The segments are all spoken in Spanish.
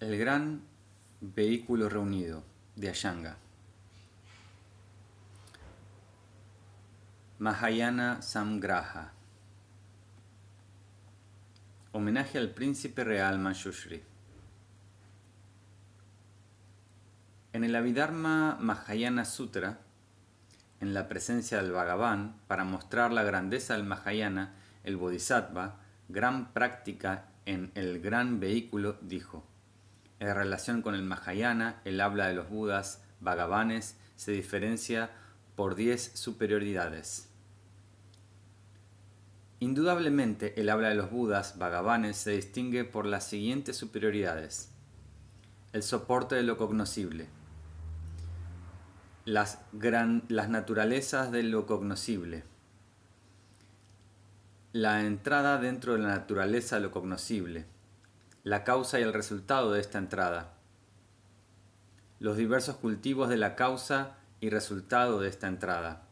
El gran vehículo reunido de Ashtanga. Mahayana Samgraha. Homenaje al príncipe real Manjushri. En el Abhidharma Mahayana Sutra, en la presencia del Bhagavan, para mostrar la grandeza del Mahayana, el Bodhisattva, gran práctica en el gran vehículo, dijo: en relación con el Mahayana, el habla de los Budas Bhagavanes se diferencia por 10 superioridades. Indudablemente, el habla de los Budas Bhagavanes se distingue por las siguientes superioridades: el soporte de lo cognoscible, las naturalezas de lo cognoscible, la entrada dentro de la naturaleza de lo cognoscible, la causa y el resultado de esta entrada, los diversos cultivos de la causa y resultado de esta entrada,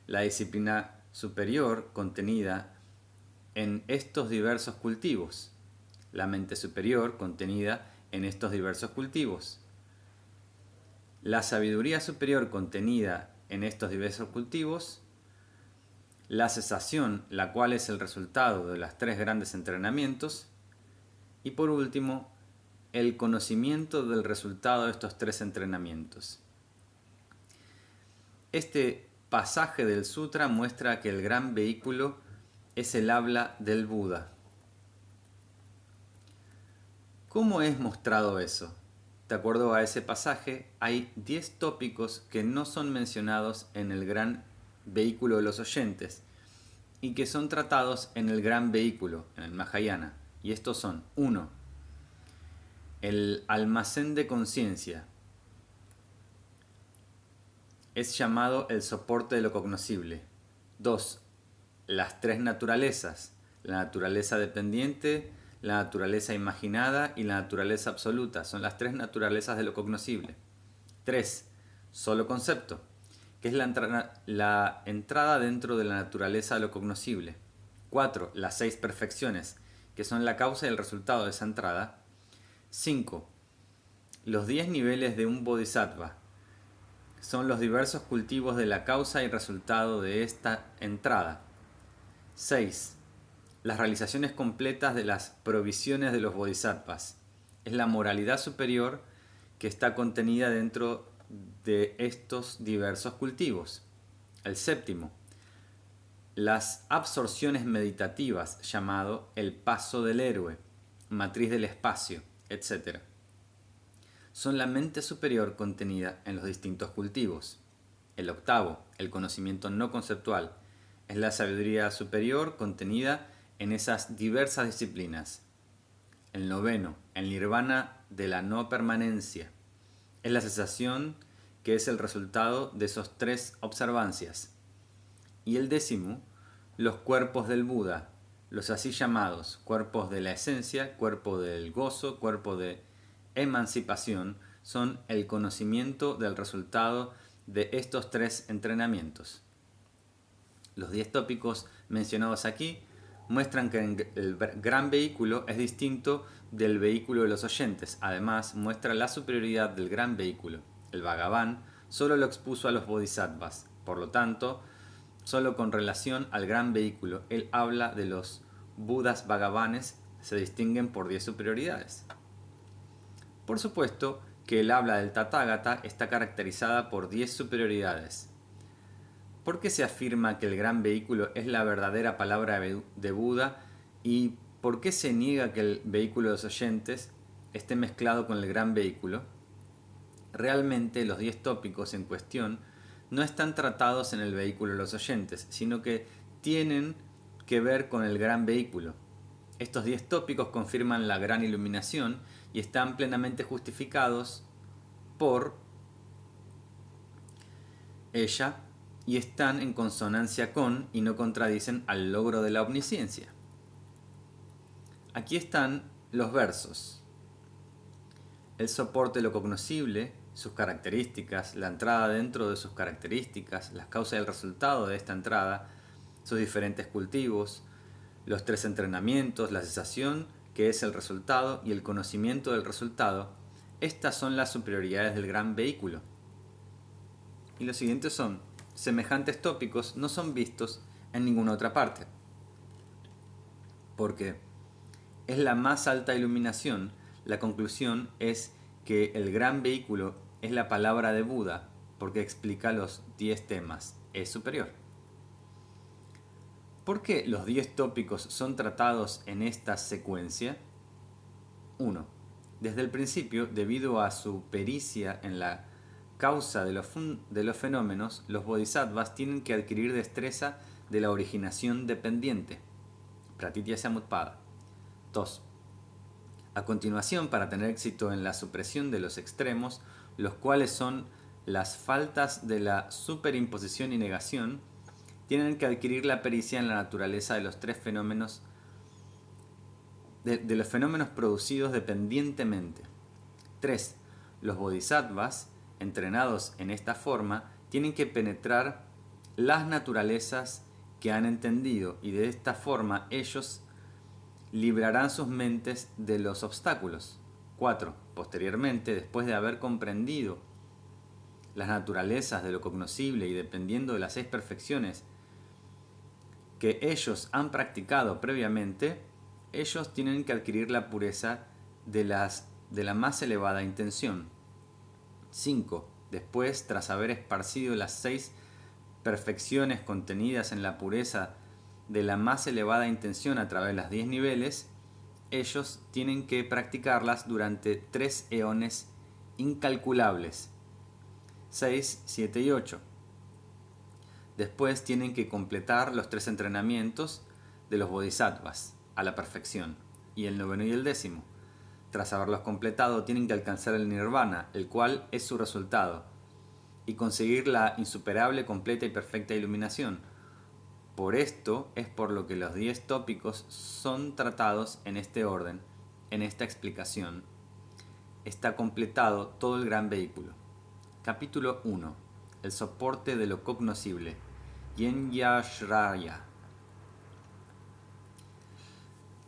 la disciplina superior contenida en estos diversos cultivos, la mente superior contenida en estos diversos cultivos, la sabiduría superior contenida en estos diversos cultivos, la cesación, la cual es el resultado de los 3 grandes entrenamientos, y por último, el conocimiento del resultado de estos 3 entrenamientos. Este pasaje del sutra muestra que el gran vehículo es el habla del Buda. ¿Cómo es mostrado eso? De acuerdo a ese pasaje, hay 10 tópicos que no son mencionados en el gran vehículo de los oyentes y que son tratados en el gran vehículo, en el Mahayana. Y estos son: 1. El almacén de conciencia. Es llamado el soporte de lo cognoscible. 2. Las 3 naturalezas. La naturaleza dependiente, la naturaleza imaginada y la naturaleza absoluta. Son las 3 naturalezas de lo cognoscible. 3. Solo concepto, que es la entrada dentro de la naturaleza de lo cognoscible. 4. Las 6 perfecciones, que son la causa y el resultado de esa entrada. 5. Los 10 niveles de un bodhisattva. Son los diversos cultivos de la causa y resultado de esta entrada. 6. Las realizaciones completas de las provisiones de los bodhisattvas. Es la moralidad superior que está contenida dentro de estos diversos cultivos. El 7. Las absorciones meditativas, llamado el paso del héroe, matriz del espacio, etc. Son la mente superior contenida en los distintos cultivos. El 8. El conocimiento no conceptual. Es la sabiduría superior contenida en esas diversas disciplinas. El 9. El nirvana de la no permanencia. Es la cesación que es el resultado de esos 3 observancias. Y el 10. Los cuerpos del Buda, los así llamados cuerpos de la esencia, cuerpo del gozo, cuerpo de emancipación, son el conocimiento del resultado de estos 3 entrenamientos. Los 10 tópicos mencionados aquí muestran que el gran vehículo es distinto del vehículo de los oyentes. Además, muestra la superioridad del gran vehículo. El Bhagavan solo lo expuso a los bodhisattvas. Por lo tanto, solo con relación al gran vehículo, él habla de los Budas Bhagavanes, se distinguen por 10 superioridades. Por supuesto que el habla del Tathagata está caracterizada por 10 superioridades. ¿Por qué se afirma que el gran vehículo es la verdadera palabra de Buda? ¿Y por qué se niega que el vehículo de los oyentes esté mezclado con el gran vehículo? Realmente los 10 tópicos en cuestión no están tratados en el vehículo de los oyentes, sino que tienen que ver con el gran vehículo. Estos 10 tópicos confirman la gran iluminación y están plenamente justificados por ella y están en consonancia con y no contradicen al logro de la omnisciencia. Aquí están los versos. El soporte de lo cognoscible, sus características, la entrada dentro de sus características, las causas y el resultado de esta entrada, sus diferentes cultivos, los 3 entrenamientos, la cesación, que es el resultado, y el conocimiento del resultado, estas son las superioridades del gran vehículo. Y los siguientes son: semejantes tópicos no son vistos en ninguna otra parte, porque es la más alta iluminación. La conclusión es que el gran vehículo es la palabra de Buda, porque explica los 10 temas. Es superior. ¿Por qué los 10 tópicos son tratados en esta secuencia? 1. Desde el principio, debido a su pericia en la causa de los fenómenos, los bodhisattvas tienen que adquirir destreza de la originación dependiente. Pratitya Samutpada. 2. A continuación, para tener éxito en la supresión de los extremos, los cuales son las faltas de la superimposición y negación, tienen que adquirir la pericia en la naturaleza de los tres fenómenos, de los fenómenos producidos dependientemente. 3. Los bodhisattvas, entrenados en esta forma, tienen que penetrar las naturalezas que han entendido, y de esta forma ellos librarán sus mentes de los obstáculos. 4. Posteriormente, después de haber comprendido las naturalezas de lo cognoscible y dependiendo de las 6 perfecciones que ellos han practicado previamente, ellos tienen que adquirir la pureza de la más elevada intención. 5. Después, tras haber esparcido las 6 perfecciones contenidas en la pureza de la más elevada intención a través de los 10 niveles, ellos tienen que practicarlas durante 3 eones incalculables. 6, 7 y 8. Después tienen que completar los 3 entrenamientos de los bodhisattvas a la perfección, y el 9º y el 10º. Tras haberlos completado, tienen que alcanzar el nirvana, el cual es su resultado, y conseguir la insuperable, completa y perfecta iluminación. Por esto es por lo que los 10 tópicos son tratados en este orden, en esta explicación. Está completado todo el gran vehículo. Capítulo 1. El soporte de lo cognoscible. Yenyashraya.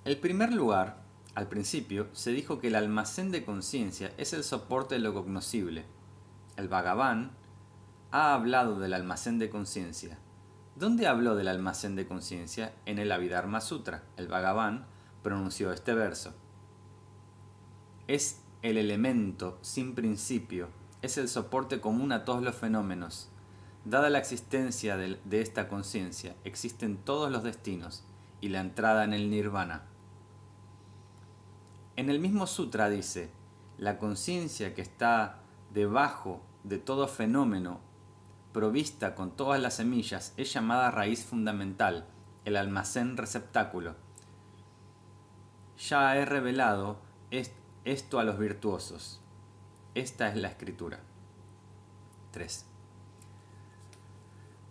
En primer lugar, al principio, se dijo que el almacén de conciencia es el soporte de lo cognoscible. El Bhagavan ha hablado del almacén de conciencia. ¿Dónde habló del almacén de conciencia? En el Abhidharma Sutra. El Bhagavan pronunció este verso. Es el elemento sin principio, es el soporte común a todos los fenómenos. Dada la existencia de esta conciencia, existen todos los destinos y la entrada en el nirvana. En el mismo sutra dice: la conciencia que está debajo de todo fenómeno, provista con todas las semillas, es llamada raíz fundamental, el almacén receptáculo. Ya he revelado esto a los virtuosos. Esta es la escritura. 3.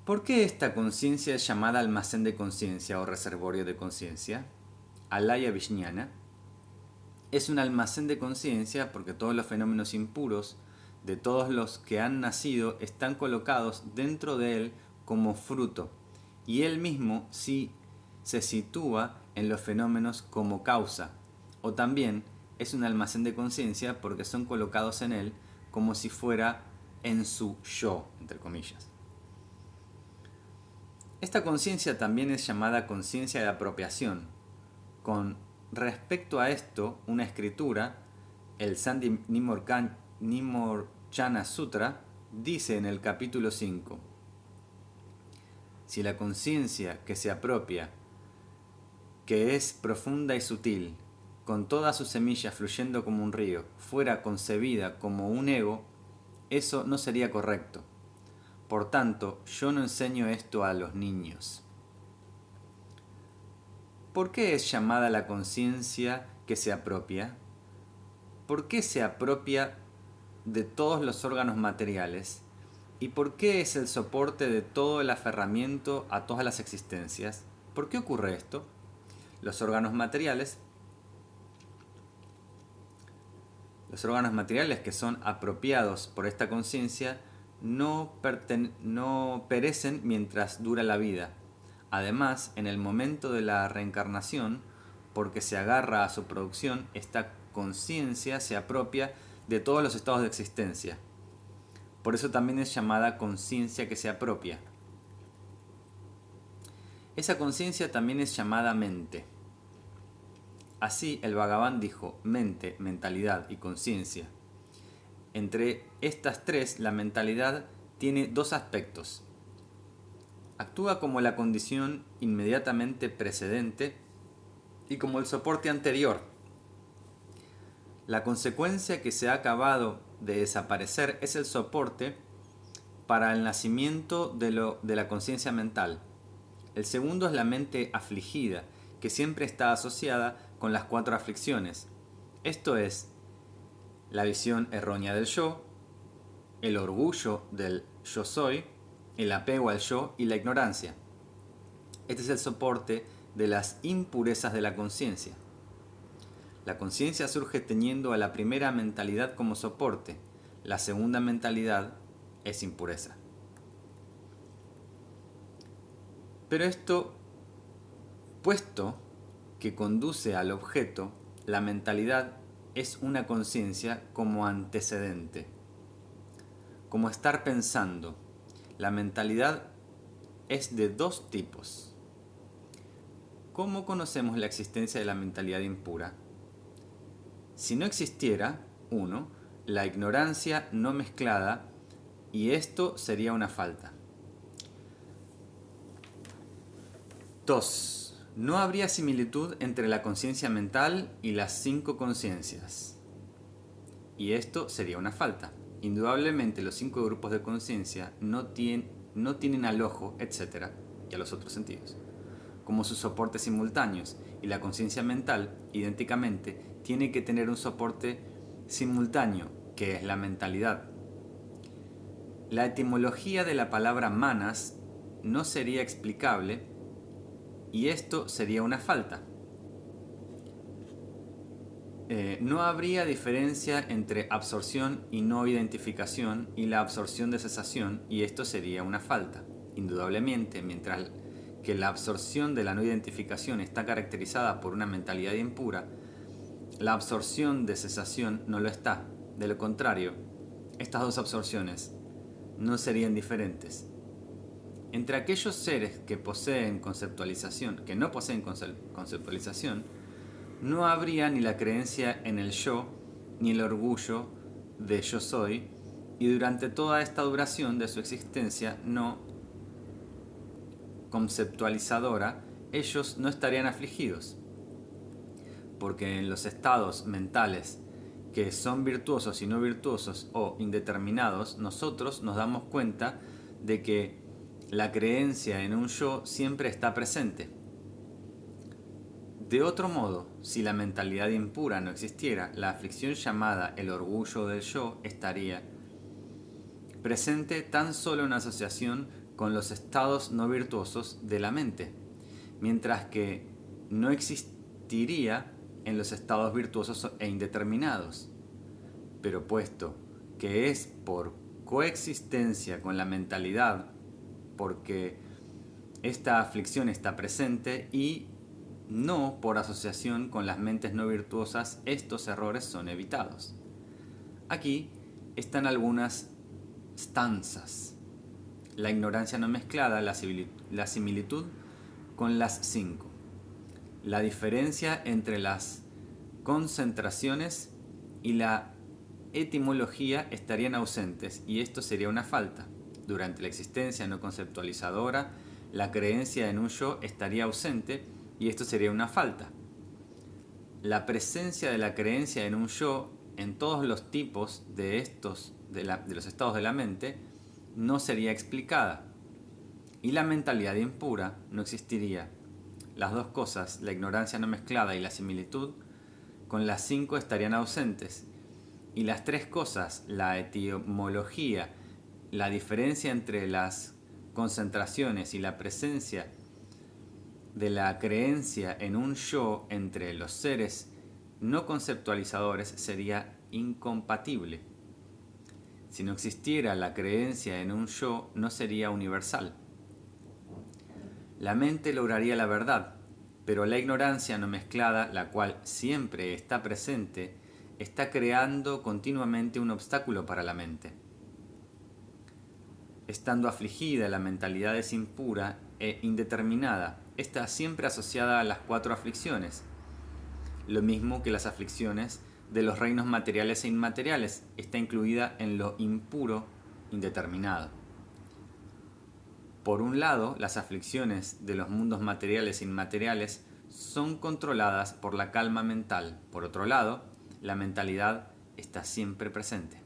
¿Por qué esta conciencia es llamada almacén de conciencia o reservorio de conciencia? Alaya Vijnana. Es un almacén de conciencia porque todos los fenómenos impuros de todos los que han nacido están colocados dentro de él como fruto, y él mismo sí se sitúa en los fenómenos como causa, o también es un almacén de conciencia porque son colocados en él como si fuera en su yo, entre comillas. Esta conciencia también es llamada conciencia de apropiación. Con respecto a esto, una escritura, el Sandi Nimorchana Sutra, dice en el capítulo 5: si la conciencia que se apropia, que es profunda y sutil, con todas sus semillas fluyendo como un río, fuera concebida como un ego, eso no sería correcto. Por tanto, yo no enseño esto a los niños. ¿Por qué es llamada la conciencia que se apropia? ¿Por qué se apropia de todos los órganos materiales? ¿Y por qué es el soporte de todo el aferramiento a todas las existencias? ¿Por qué ocurre esto? Los órganos materiales que son apropiados por esta conciencia no perecen mientras dura la vida. Además, en el momento de la reencarnación, porque se agarra a su producción, esta conciencia se apropia de todos los estados de existencia. Por eso también es llamada conciencia que se apropia. Esa conciencia también es llamada mente. Así el Bhagavan dijo mente, mentalidad y conciencia. Entre estas tres, la mentalidad tiene dos aspectos. Actúa como la condición inmediatamente precedente y como el soporte anterior. La consecuencia que se ha acabado de desaparecer es el soporte para el nacimiento de la conciencia mental. El segundo es la mente afligida, que siempre está asociada con las cuatro aflicciones. Esto es, la visión errónea del yo, el orgullo del yo soy, el apego al yo y la ignorancia. Este es el soporte de las impurezas de la conciencia. La conciencia surge teniendo a la primera mentalidad como soporte. La segunda mentalidad es impureza. Pero esto, puesto que conduce al objeto, la mentalidad es una conciencia como antecedente, como estar pensando. La mentalidad es de dos tipos. ¿Cómo conocemos la existencia de la mentalidad impura? Si no existiera, 1, la ignorancia no mezclada, y esto sería una falta. 2. No habría similitud entre la conciencia mental y las 5 conciencias, y esto sería una falta. Indudablemente los 5 grupos de conciencia no tienen al ojo, etc., y a los otros sentidos, como sus soportes simultáneos, y la conciencia mental, idénticamente, tiene que tener un soporte simultáneo, que es la mentalidad. La etimología de la palabra manas no sería explicable, y esto sería una falta. No habría diferencia entre absorción y no identificación y la absorción de cesación, y esto sería una falta. Indudablemente, mientras que la absorción de la no identificación está caracterizada por una mentalidad impura, la absorción de cesación no lo está. De lo contrario, estas dos absorciones no serían diferentes. Entre aquellos seres que poseen conceptualización, que no poseen conceptualización, no habría ni la creencia en el yo, ni el orgullo de yo soy, y durante toda esta duración de su existencia no conceptualizadora, ellos no estarían afligidos, porque en los estados mentales que son virtuosos y no virtuosos o indeterminados, nosotros nos damos cuenta de que la creencia en un yo siempre está presente. De otro modo, si la mentalidad impura no existiera, la aflicción llamada el orgullo del yo estaría presente tan solo en asociación con los estados no virtuosos de la mente, mientras que no existiría en los estados virtuosos e indeterminados. Pero puesto que es por coexistencia con la mentalidad, porque esta aflicción está presente, y no por asociación con las mentes no virtuosas, estos errores son evitados. Aquí están algunas stanzas. La ignorancia no mezclada, la similitud con las 5. La diferencia entre las concentraciones y la etimología estarían ausentes, y esto sería una falta. Durante la existencia no conceptualizadora, la creencia en un yo estaría ausente, y esto sería una falta. La presencia de la creencia en un yo en todos los tipos de los estados de la mente no sería explicada, y la mentalidad impura no existiría. Las dos cosas, la ignorancia no mezclada y la similitud, con las 5 estarían ausentes, y las 3 cosas, la etimología, la diferencia entre las concentraciones y la presencia de la creencia en un yo entre los seres no conceptualizadores, sería incompatible. Si no existiera la creencia en un yo, no sería universal. La mente lograría la verdad, Pero la ignorancia no mezclada, la cual siempre está presente, está creando continuamente un obstáculo para la mente. Estando afligida, la mentalidad es impura e indeterminada. Está siempre asociada a las 4 aflicciones, lo mismo que las aflicciones de los reinos materiales e inmateriales. Está incluida en lo impuro, indeterminado. Por un lado, las aflicciones de los mundos materiales e inmateriales son controladas por la calma mental. Por otro lado, la mentalidad está siempre presente.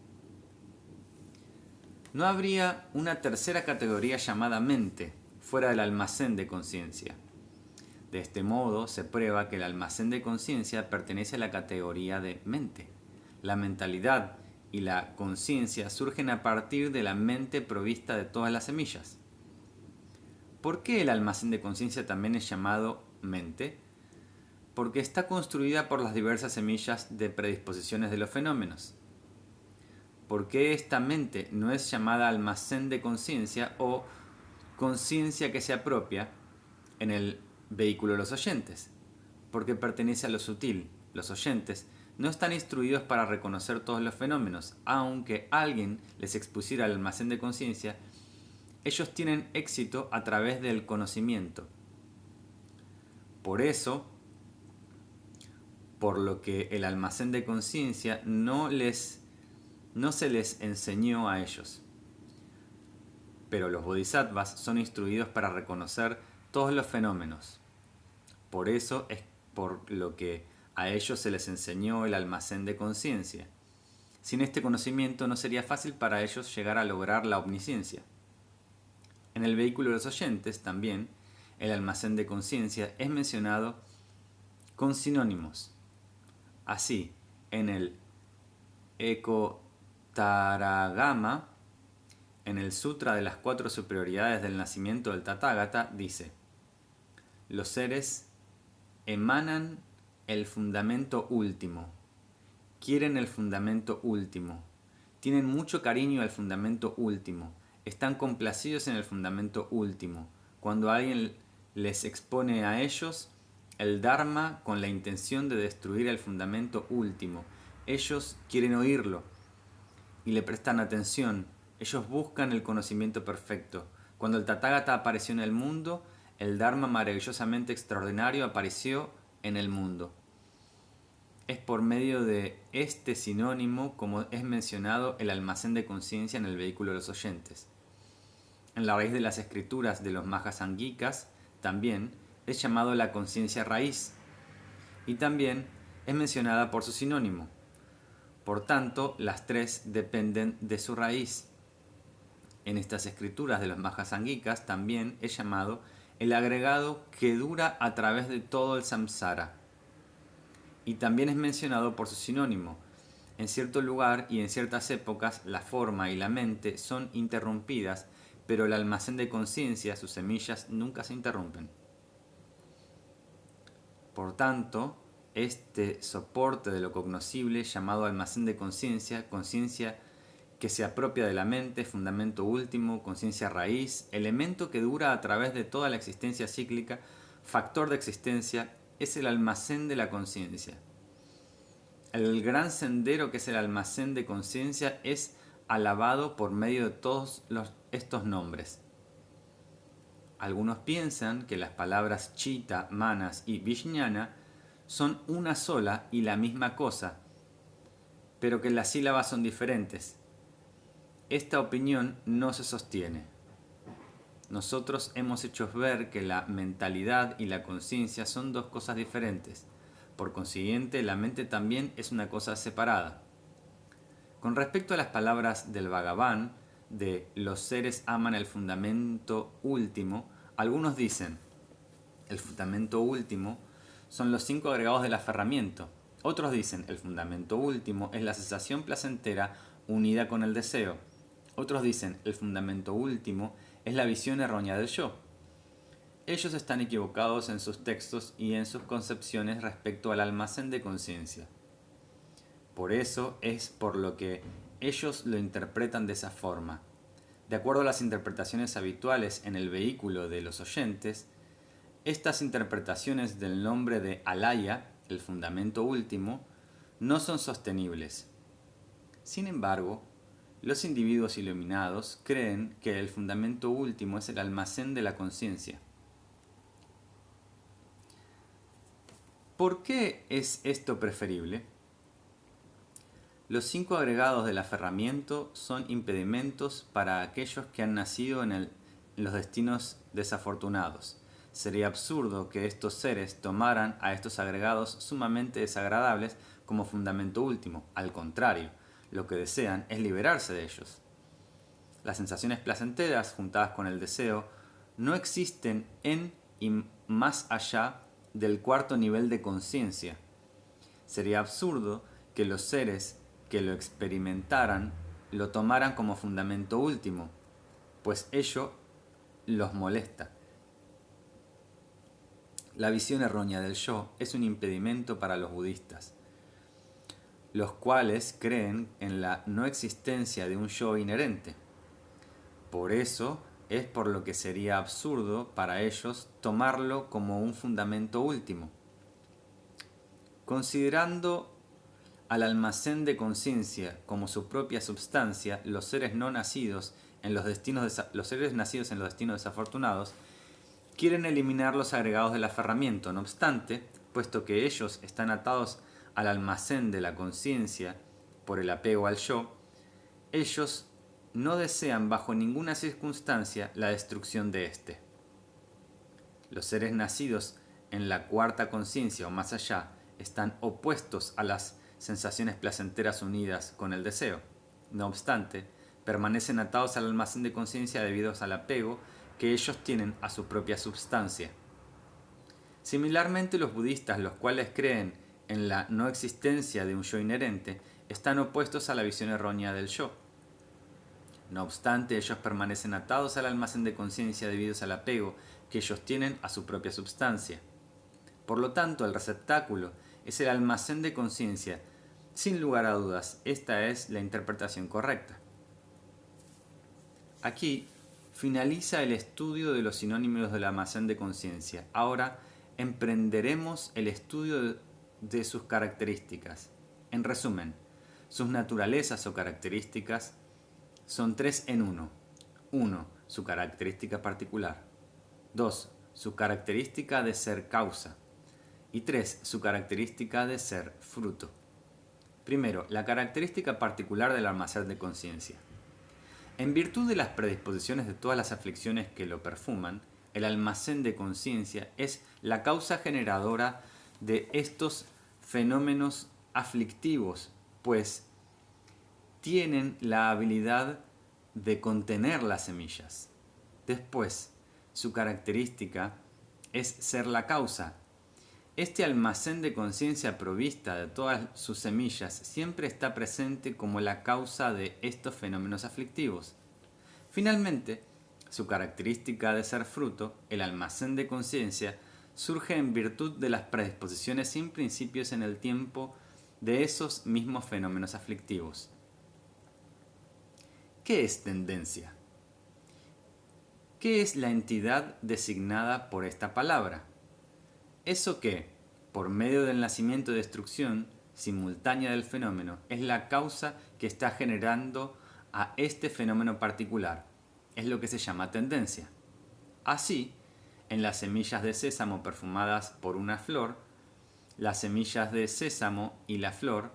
No habría una tercera categoría llamada mente, fuera del almacén de conciencia. De este modo, se prueba que el almacén de conciencia pertenece a la categoría de mente. La mentalidad y la conciencia surgen a partir de la mente provista de todas las semillas. ¿Por qué el almacén de conciencia también es llamado mente? Porque está construida por las diversas semillas de predisposiciones de los fenómenos. ¿Por qué esta mente no es llamada almacén de conciencia o conciencia que se apropia en el vehículo de los oyentes? Porque pertenece a lo sutil. Los oyentes no están instruidos para reconocer todos los fenómenos. Aunque alguien les expusiera al almacén de conciencia, ellos tienen éxito a través del conocimiento. Por eso, por lo que el almacén de conciencia no se les enseñó a ellos. Pero los bodhisattvas son instruidos para reconocer todos los fenómenos. Por eso es por lo que a ellos se les enseñó el almacén de conciencia. Sin este conocimiento no sería fácil para ellos llegar a lograr la omnisciencia. En el vehículo de los oyentes también el almacén de conciencia es mencionado con sinónimos. Así, en el Ekotaragama, en el Sutra de las 4 superioridades del nacimiento del Tathagata, dice: los seres emanan el fundamento último, quieren el fundamento último, tienen mucho cariño al fundamento último, están complacidos en el fundamento último. Cuando alguien les expone a ellos el Dharma con la intención de destruir el fundamento último, ellos quieren oírlo y le prestan atención. Ellos buscan el conocimiento perfecto. Cuando el Tathagata apareció en el mundo, el Dharma maravillosamente extraordinario apareció en el mundo. Es por medio de este sinónimo como es mencionado el almacén de conciencia en el vehículo de los oyentes. En la raíz de las escrituras de los Mahasangikas también es llamado la conciencia raíz y también es mencionada por su sinónimo. Por tanto, las tres dependen de su raíz. En estas escrituras de los Mahasangikas también es llamado el agregado que dura a través de todo el samsara. Y también es mencionado por su sinónimo. En cierto lugar y en ciertas épocas la forma y la mente son interrumpidas, pero el almacén de conciencia, sus semillas, nunca se interrumpen. Por tanto, este soporte de lo cognoscible, llamado almacén de conciencia, conciencia que se apropia de la mente, fundamento último, conciencia raíz, elemento que dura a través de toda la existencia cíclica, factor de existencia, es el almacén de la conciencia. El gran sendero que es el almacén de conciencia es alabado por medio de todos estos nombres. Algunos piensan que las palabras Chitta, Manas y Vijnana son una sola y la misma cosa, pero que las sílabas son diferentes. Esta opinión no se sostiene. Nosotros hemos hecho ver que la mentalidad y la conciencia son dos cosas diferentes. Por consiguiente, la mente también es una cosa separada. Con respecto a las palabras del Bhagavan, de los seres aman el fundamento último, algunos dicen, el fundamento último son los 5 agregados del aferramiento. Otros dicen, el fundamento último es la sensación placentera unida con el deseo. Otros dicen, el fundamento último es la visión errónea del yo. Ellos están equivocados en sus textos y en sus concepciones respecto al almacén de conciencia. Por eso es por lo que ellos lo interpretan de esa forma. De acuerdo a las interpretaciones habituales en el vehículo de los oyentes, Estas interpretaciones del nombre de Alaya, el fundamento último, no son sostenibles. Sin embargo, los individuos iluminados creen que el fundamento último es el almacén de la conciencia. ¿Por qué es esto preferible? Los 5 agregados del aferramiento son impedimentos para aquellos que han nacido en los destinos desafortunados. Sería absurdo que estos seres tomaran a estos agregados sumamente desagradables como fundamento último. Al contrario, lo que desean es liberarse de ellos. Las sensaciones placenteras juntadas con el deseo no existen en y más allá del cuarto nivel de conciencia. Sería absurdo que los seres que lo experimentaran lo tomaran como fundamento último, pues ello los molesta. La visión errónea del yo es un impedimento para los budistas, los cuales creen en la no existencia de un yo inherente. Por eso es por lo que sería absurdo para ellos tomarlo como un fundamento último. Considerando al almacén de conciencia como su propia substancia, los seres nacidos en los destinos desafortunados quieren eliminar los agregados del aferramiento. No obstante, puesto que ellos están atados al almacén de la conciencia por el apego al yo, ellos no desean bajo ninguna circunstancia la destrucción de éste. Los seres nacidos en la cuarta conciencia o más allá están opuestos a las sensaciones placenteras unidas con el deseo. No obstante, permanecen atados al almacén de conciencia debido al apego que ellos tienen a su propia substancia. Similarmente, los budistas, los cuales creen en la no existencia de un yo inherente, están opuestos a la visión errónea del yo. No obstante, ellos permanecen atados al almacén de conciencia debido al apego que ellos tienen a su propia substancia. Por lo tanto, el receptáculo es el almacén de conciencia. Sin lugar a dudas, esta es la interpretación correcta. Aquí finaliza el estudio de los sinónimos del almacén de conciencia. Ahora emprenderemos el estudio de sus características. En resumen, sus naturalezas o características son 3 en 1. 1. Su característica particular. 2. Su característica de ser causa. Y 3. Su característica de ser fruto. Primero, la característica particular del almacén de conciencia. En virtud de las predisposiciones de todas las aflicciones que lo perfuman, el almacén de conciencia es la causa generadora de estos fenómenos aflictivos, pues tienen la habilidad de contener las semillas. Después, su característica es ser la causa. Este almacén de conciencia provista de todas sus semillas siempre está presente como la causa de estos fenómenos aflictivos. Finalmente, su característica de ser fruto, el almacén de conciencia, surge en virtud de las predisposiciones sin principios en el tiempo de esos mismos fenómenos aflictivos. ¿Qué es tendencia? ¿Qué es la entidad designada por esta palabra? Eso que, por medio del nacimiento y destrucción simultánea del fenómeno, es la causa que está generando a este fenómeno particular. Es lo que se llama tendencia. Así, en las semillas de sésamo perfumadas por una flor, las semillas de sésamo y la flor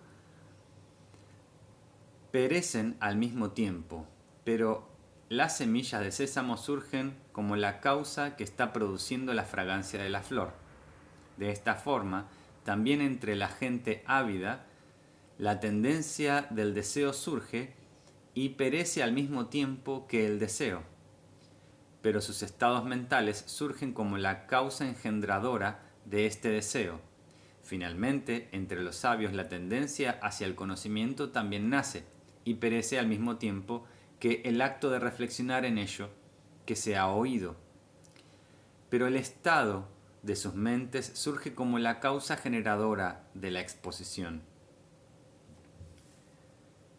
perecen al mismo tiempo, pero las semillas de sésamo surgen como la causa que está produciendo la fragancia de la flor. De esta forma, también entre la gente ávida, la tendencia del deseo surge y perece al mismo tiempo que el deseo, pero sus estados mentales surgen como la causa engendradora de este deseo. Finalmente, entre los sabios la tendencia hacia el conocimiento también nace y perece al mismo tiempo que el acto de reflexionar en ello que se ha oído. Pero el estado de sus mentes surge como la causa generadora de la exposición.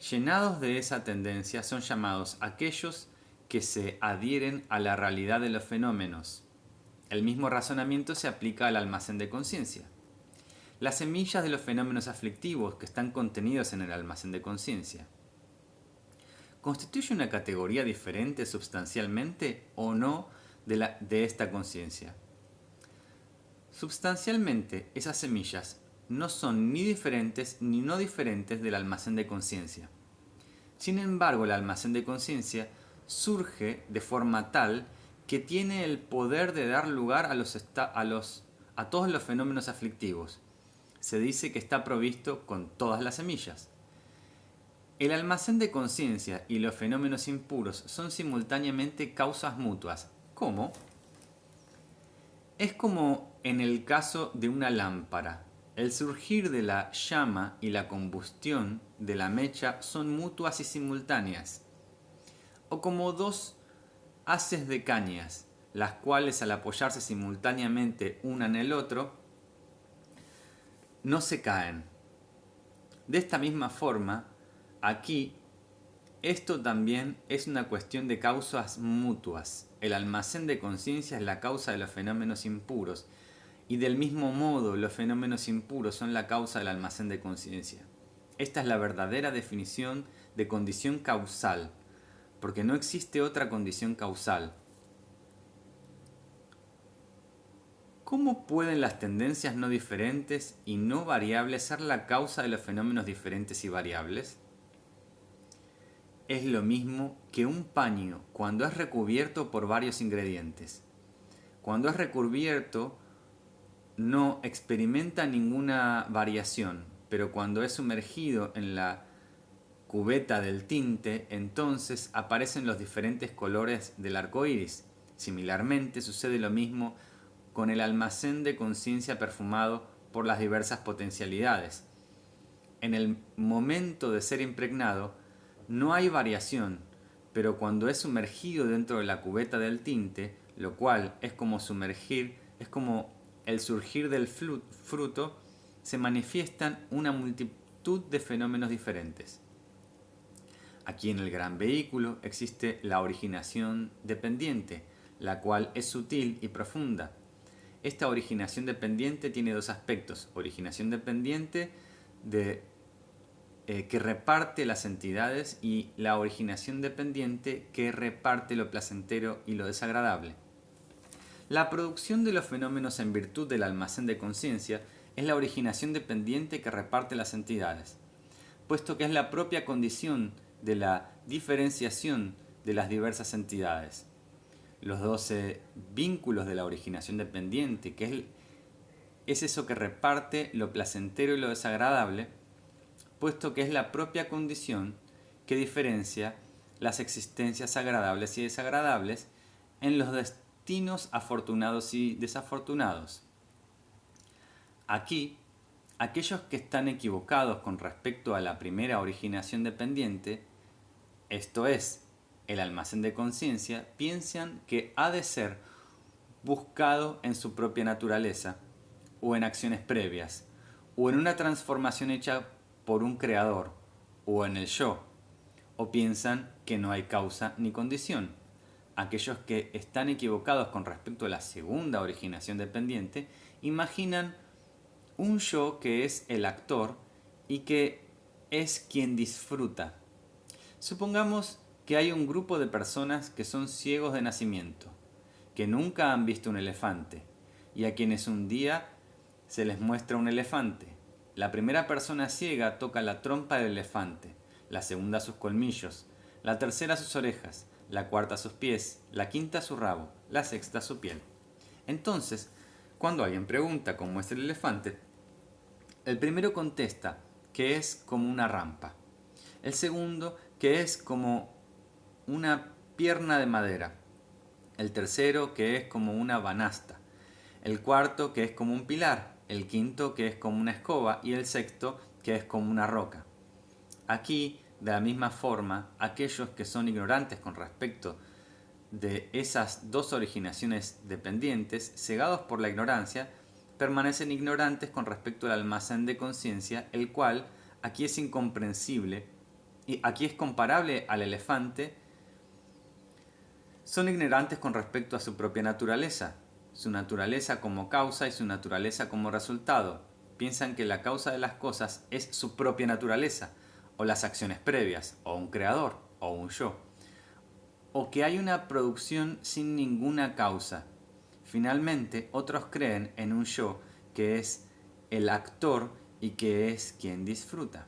Llenados de esa tendencia son llamados aquellos que se adhieren a la realidad de los fenómenos. El mismo razonamiento se aplica al almacén de conciencia. Las semillas de los fenómenos aflictivos que están contenidos en el almacén de conciencia, ¿constituye una categoría diferente sustancialmente o no de esta conciencia? Sustancialmente, esas semillas no son ni diferentes ni no diferentes del almacén de conciencia. Sin embargo, el almacén de conciencia surge de forma tal que tiene el poder de dar lugar a todos los fenómenos aflictivos. Se dice que está provisto con todas las semillas. El almacén de conciencia y los fenómenos impuros son simultáneamente causas mutuas. ¿Cómo? Es como en el caso de una lámpara. El surgir de la llama y la combustión de la mecha son mutuas y simultáneas. O como dos haces de cañas, las cuales al apoyarse simultáneamente una en el otro, no se caen. De esta misma forma, aquí, esto también es una cuestión de causas mutuas. El almacén de conciencia es la causa de los fenómenos impuros, y del mismo modo los fenómenos impuros son la causa del almacén de conciencia. Esta es la verdadera definición de condición causal, porque no existe otra condición causal. ¿Cómo pueden las tendencias no diferentes y no variables ser la causa de los fenómenos diferentes y variables? Es lo mismo que un paño cuando es recubierto por varios ingredientes. Cuando es recubierto no experimenta ninguna variación, pero cuando es sumergido en la cubeta del tinte, entonces aparecen los diferentes colores del arco iris. Similarmente sucede lo mismo con el almacén de conciencia perfumado por las diversas potencialidades. En el momento de ser impregnado, no hay variación, pero cuando es sumergido dentro de la cubeta del tinte, lo cual es como el surgir del fruto, se manifiestan una multitud de fenómenos diferentes. Aquí en el gran vehículo existe la originación dependiente, la cual es sutil y profunda. Esta originación dependiente tiene dos aspectos: originación dependiente que reparte las entidades y la originación dependiente que reparte lo placentero y lo desagradable. La producción de los fenómenos en virtud del almacén de conciencia es la originación dependiente que reparte las entidades, puesto que es la propia condición de la diferenciación de las diversas entidades. Los 12 vínculos de la originación dependiente, que es eso que reparte lo placentero y lo desagradable, puesto que es la propia condición que diferencia las existencias agradables y desagradables en los destinos afortunados y desafortunados. Aquí, aquellos que están equivocados con respecto a la primera originación dependiente, esto es, el almacén de conciencia, piensan que ha de ser buscado en su propia naturaleza, o en acciones previas, o en una transformación hecha por un creador, o en el yo, o piensan que no hay causa ni condición. Aquellos que están equivocados con respecto a la segunda originación dependiente, imaginan un yo que es el actor y que es quien disfruta. Supongamos que hay un grupo de personas que son ciegos de nacimiento, que nunca han visto un elefante, y a quienes un día se les muestra un elefante. La primera persona ciega toca la trompa del elefante, la segunda sus colmillos, la tercera sus orejas, la cuarta sus pies, la quinta su rabo, la sexta su piel. Entonces, cuando alguien pregunta cómo es el elefante, el primero contesta que es como una rampa, el segundo que es como una pierna de madera, el tercero que es como una banasta, el cuarto que es como un pilar, el quinto que es como una escoba y el sexto que es como una roca. Aquí, de la misma forma, aquellos que son ignorantes con respecto de esas dos originaciones dependientes, cegados por la ignorancia, permanecen ignorantes con respecto al almacén de conciencia, el cual aquí es incomprensible y aquí es comparable al elefante. Son ignorantes con respecto a su propia naturaleza, su naturaleza como causa y su naturaleza como resultado. Piensan que la causa de las cosas es su propia naturaleza, o las acciones previas, o un creador, o un yo. O que hay una producción sin ninguna causa. Finalmente, otros creen en un yo que es el actor y que es quien disfruta.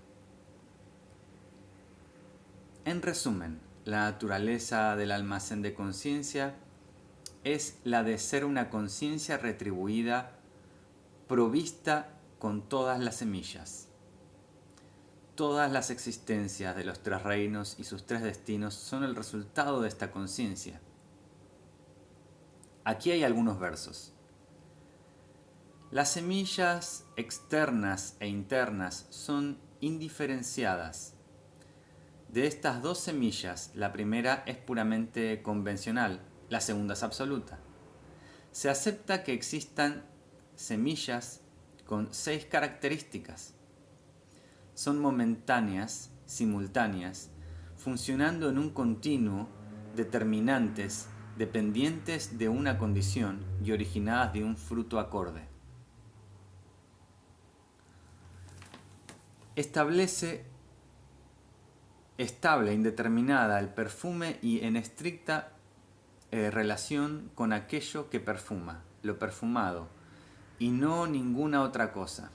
En resumen, la naturaleza del almacén de conciencia es la de ser una conciencia retribuida, provista con todas las semillas. Todas las existencias de los tres reinos y sus tres destinos son el resultado de esta conciencia. Aquí hay algunos versos. Las semillas externas e internas son indiferenciadas. De estas dos semillas, la primera es puramente convencional, la segunda es absoluta. Se acepta que existan semillas con 6 características. Son momentáneas, simultáneas, funcionando en un continuo, determinantes, dependientes de una condición y originadas de un fruto acorde. Establece estable, indeterminada el perfume y en estricta relación con aquello que perfuma, lo perfumado, y no ninguna otra cosa.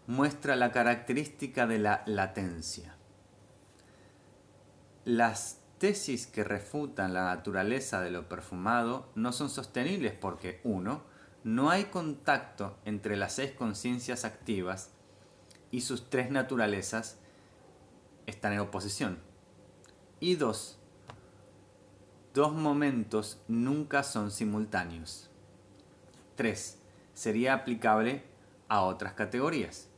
Muestra la característica de la latencia. Las tesis que refutan la naturaleza de lo perfumado no son sostenibles porque 1. No hay contacto entre las 6 conciencias activas y sus 3 naturalezas están en oposición. Y 2. Dos momentos nunca son simultáneos. 3. Sería aplicable a otras categorías.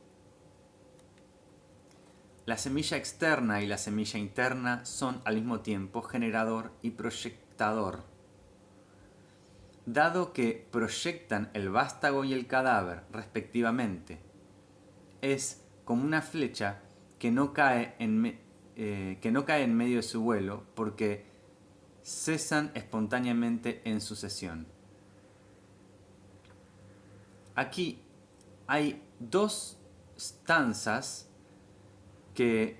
La semilla externa y la semilla interna son al mismo tiempo generador y proyectador. Dado que proyectan el vástago y el cadáver respectivamente, es como una flecha que no cae en medio de su vuelo porque cesan espontáneamente en sucesión. Aquí hay 2 stanzas que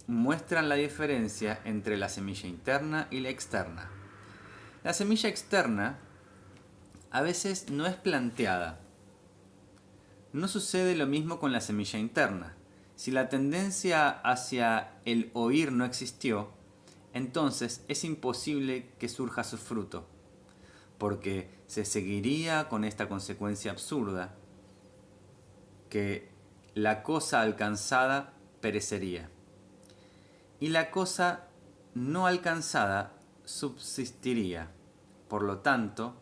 muestran la diferencia entre la semilla interna y la externa. La semilla externa a veces no es planteada. No sucede lo mismo con la semilla interna. Si la tendencia hacia el oír no existió, entonces es imposible que surja su fruto, porque se seguiría con esta consecuencia absurda, que la cosa alcanzada perecería, y la cosa no alcanzada subsistiría. Por lo tanto,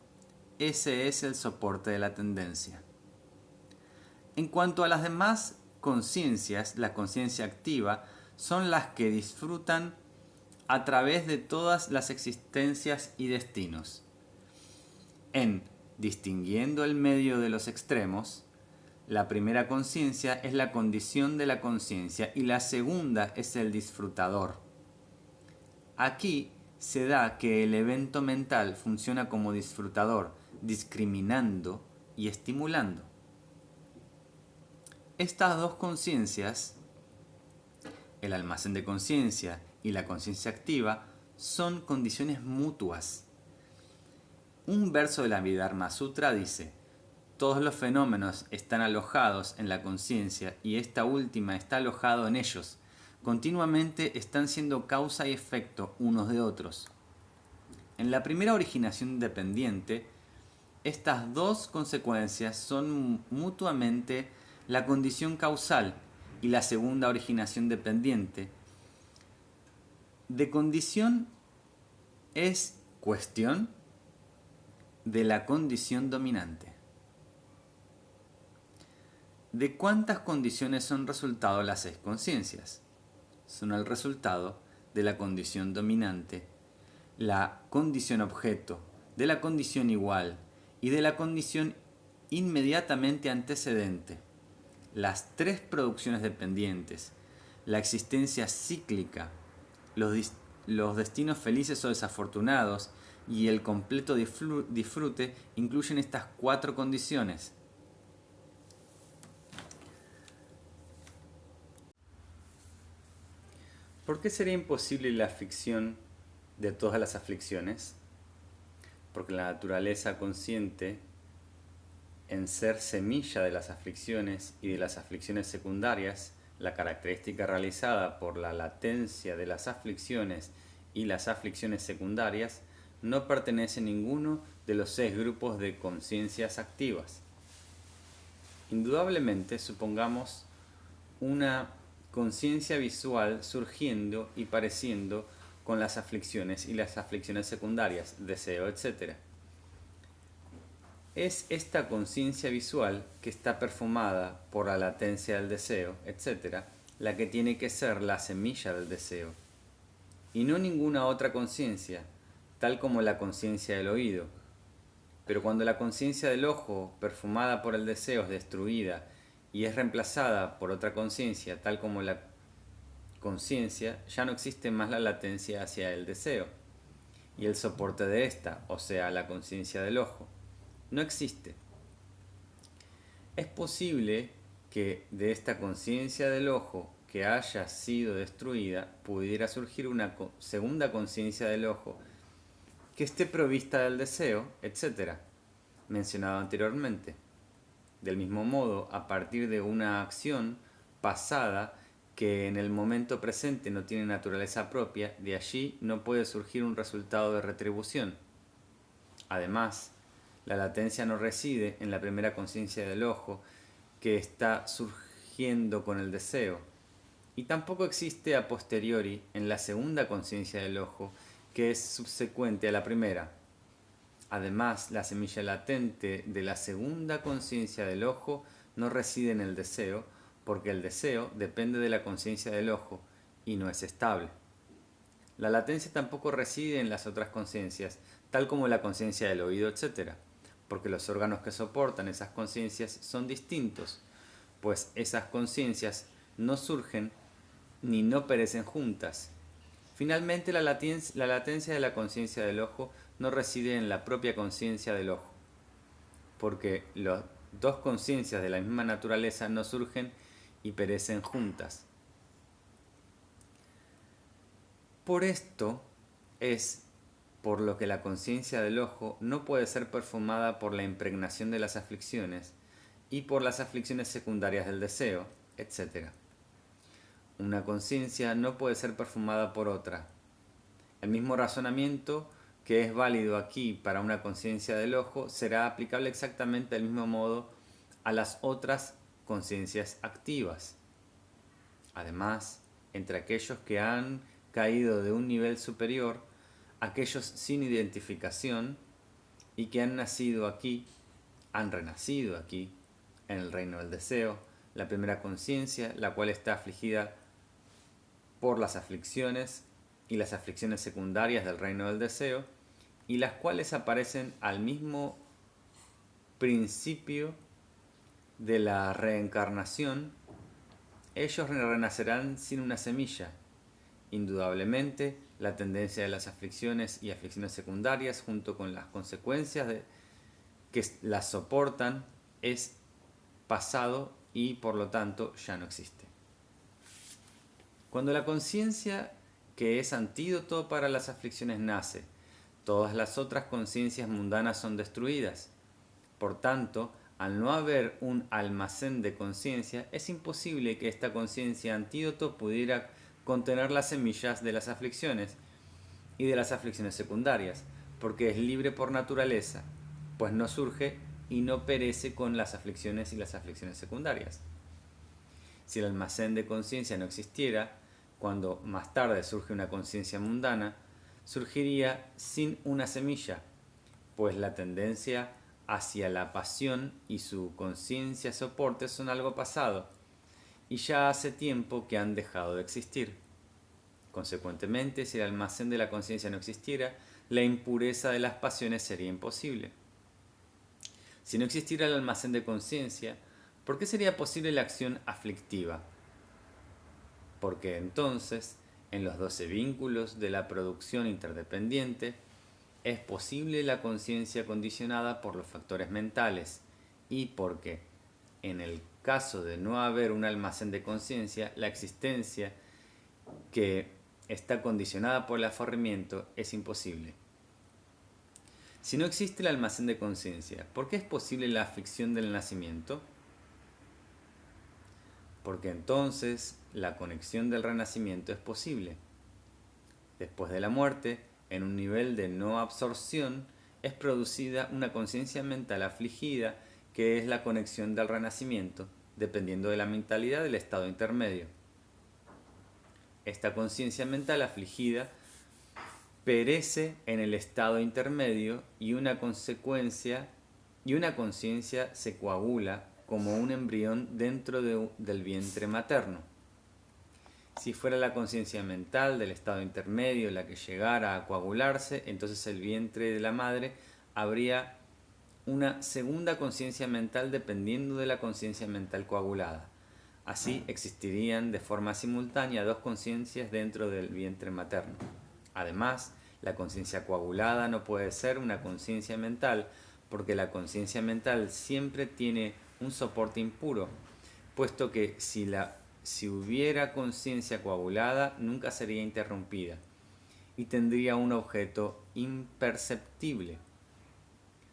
ese es el soporte de la tendencia. En cuanto a las demás conciencias, la conciencia activa son las que disfrutan a través de todas las existencias y destinos. En distinguiendo el medio de los extremos, la primera conciencia es la condición de la conciencia y la segunda es el disfrutador. Aquí se da que el evento mental funciona como disfrutador, discriminando y estimulando. Estas dos conciencias, el almacén de conciencia y la conciencia activa, son condiciones mutuas. Un verso de la Abhidharma Sutra dice: todos los fenómenos están alojados en la conciencia y esta última está alojado en ellos. Continuamente están siendo causa y efecto unos de otros. En la primera originación independiente, estas dos consecuencias son mutuamente la condición causal y la segunda originación dependiente. De condición es cuestión de la condición dominante. ¿De cuántas condiciones son resultado las 6 conciencias? Son el resultado de la condición dominante, la condición objeto, de la condición igual y de la condición inmediatamente antecedente. Las 3 producciones dependientes, la existencia cíclica, los destinos felices o desafortunados y el completo disfrute incluyen estas 4 condiciones. ¿Por qué sería imposible la ficción de todas las aflicciones? Porque la naturaleza consciente en ser semilla de las aflicciones y de las aflicciones secundarias, la característica realizada por la latencia de las aflicciones y las aflicciones secundarias, no pertenece a ninguno de los 6 grupos de conciencias activas. Indudablemente, supongamos una conciencia visual surgiendo y pareciendo con las aflicciones y las aflicciones secundarias, deseo, etc. Es esta conciencia visual que está perfumada por la latencia del deseo, etc., la que tiene que ser la semilla del deseo, y no ninguna otra conciencia, tal como la conciencia del oído. Pero cuando la conciencia del ojo, perfumada por el deseo, es destruida y es reemplazada por otra conciencia, tal como la conciencia, ya no existe más la latencia hacia el deseo, y el soporte de esta, o sea, la conciencia del ojo, no existe. Es posible que de esta conciencia del ojo que haya sido destruida pudiera surgir una segunda conciencia del ojo que esté provista del deseo, etc., mencionado anteriormente. Del mismo modo, a partir de una acción pasada que en el momento presente no tiene naturaleza propia, de allí no puede surgir un resultado de retribución. Además, la latencia no reside en la primera conciencia del ojo que está surgiendo con el deseo, y tampoco existe a posteriori en la segunda conciencia del ojo que es subsecuente a la primera. Además, la semilla latente de la segunda conciencia del ojo no reside en el deseo, porque el deseo depende de la conciencia del ojo y no es estable. La latencia tampoco reside en las otras conciencias, tal como la conciencia del oído, etc., porque los órganos que soportan esas conciencias son distintos, pues esas conciencias no surgen ni no perecen juntas. Finalmente, la latencia de la conciencia del ojo no reside en la propia conciencia del ojo, porque las 2 conciencias de la misma naturaleza no surgen y perecen juntas. Por esto es por lo que la conciencia del ojo no puede ser perfumada por la impregnación de las aflicciones y por las aflicciones secundarias del deseo, etc. Una conciencia no puede ser perfumada por otra. El mismo razonamiento que es válido aquí para una conciencia del ojo será aplicable exactamente del mismo modo a las otras conciencias activas. Además, entre aquellos que han caído de un nivel superior, aquellos sin identificación y que han nacido aquí, han renacido aquí, en el reino del deseo, la primera conciencia, la cual está afligida por las aflicciones y las aflicciones secundarias del reino del deseo, y las cuales aparecen al mismo principio de la reencarnación. Ellos renacerán sin una semilla. Indudablemente, la tendencia de las aflicciones y aflicciones secundarias, junto con las consecuencias que las soportan, es pasado y por lo tanto ya no existe. Cuando la conciencia que es antídoto para las aflicciones nace, todas las otras conciencias mundanas son destruidas. Por tanto, al no haber un almacén de conciencia, es imposible que esta conciencia antídoto pudiera contener las semillas de las aflicciones y de las aflicciones secundarias, porque es libre por naturaleza, pues no surge y no perece con las aflicciones y las aflicciones secundarias. Si el almacén de conciencia no existiera, cuando más tarde surge una conciencia mundana, surgiría sin una semilla, pues la tendencia hacia la pasión y su conciencia soporte son algo pasado, y ya hace tiempo que han dejado de existir. Consecuentemente, si el almacén de la conciencia no existiera, la impureza de las pasiones sería imposible. Si no existiera el almacén de conciencia, ¿por qué sería posible la acción aflictiva? Porque entonces, en los 12 vínculos de la producción interdependiente, es posible la conciencia condicionada por los factores mentales y porque, en el caso de no haber un almacén de conciencia, la existencia que está condicionada por el aferramiento es imposible. Si no existe el almacén de conciencia, ¿por qué es posible la ficción del nacimiento? Porque entonces la conexión del renacimiento es posible. Después de la muerte, en un nivel de no absorción, es producida una conciencia mental afligida que es la conexión del renacimiento, dependiendo de la mentalidad del estado intermedio. Esta conciencia mental afligida perece en el estado intermedio y una conciencia se coagula como un embrión dentro del vientre materno. Si fuera la conciencia mental del estado intermedio la que llegara a coagularse, entonces el vientre de la madre habría una segunda conciencia mental dependiendo de la conciencia mental coagulada. Así existirían de forma simultánea dos conciencias dentro del vientre materno. Además, la conciencia coagulada no puede ser una conciencia mental porque la conciencia mental siempre tiene un soporte impuro, puesto que si hubiera conciencia coagulada nunca sería interrumpida y tendría un objeto imperceptible.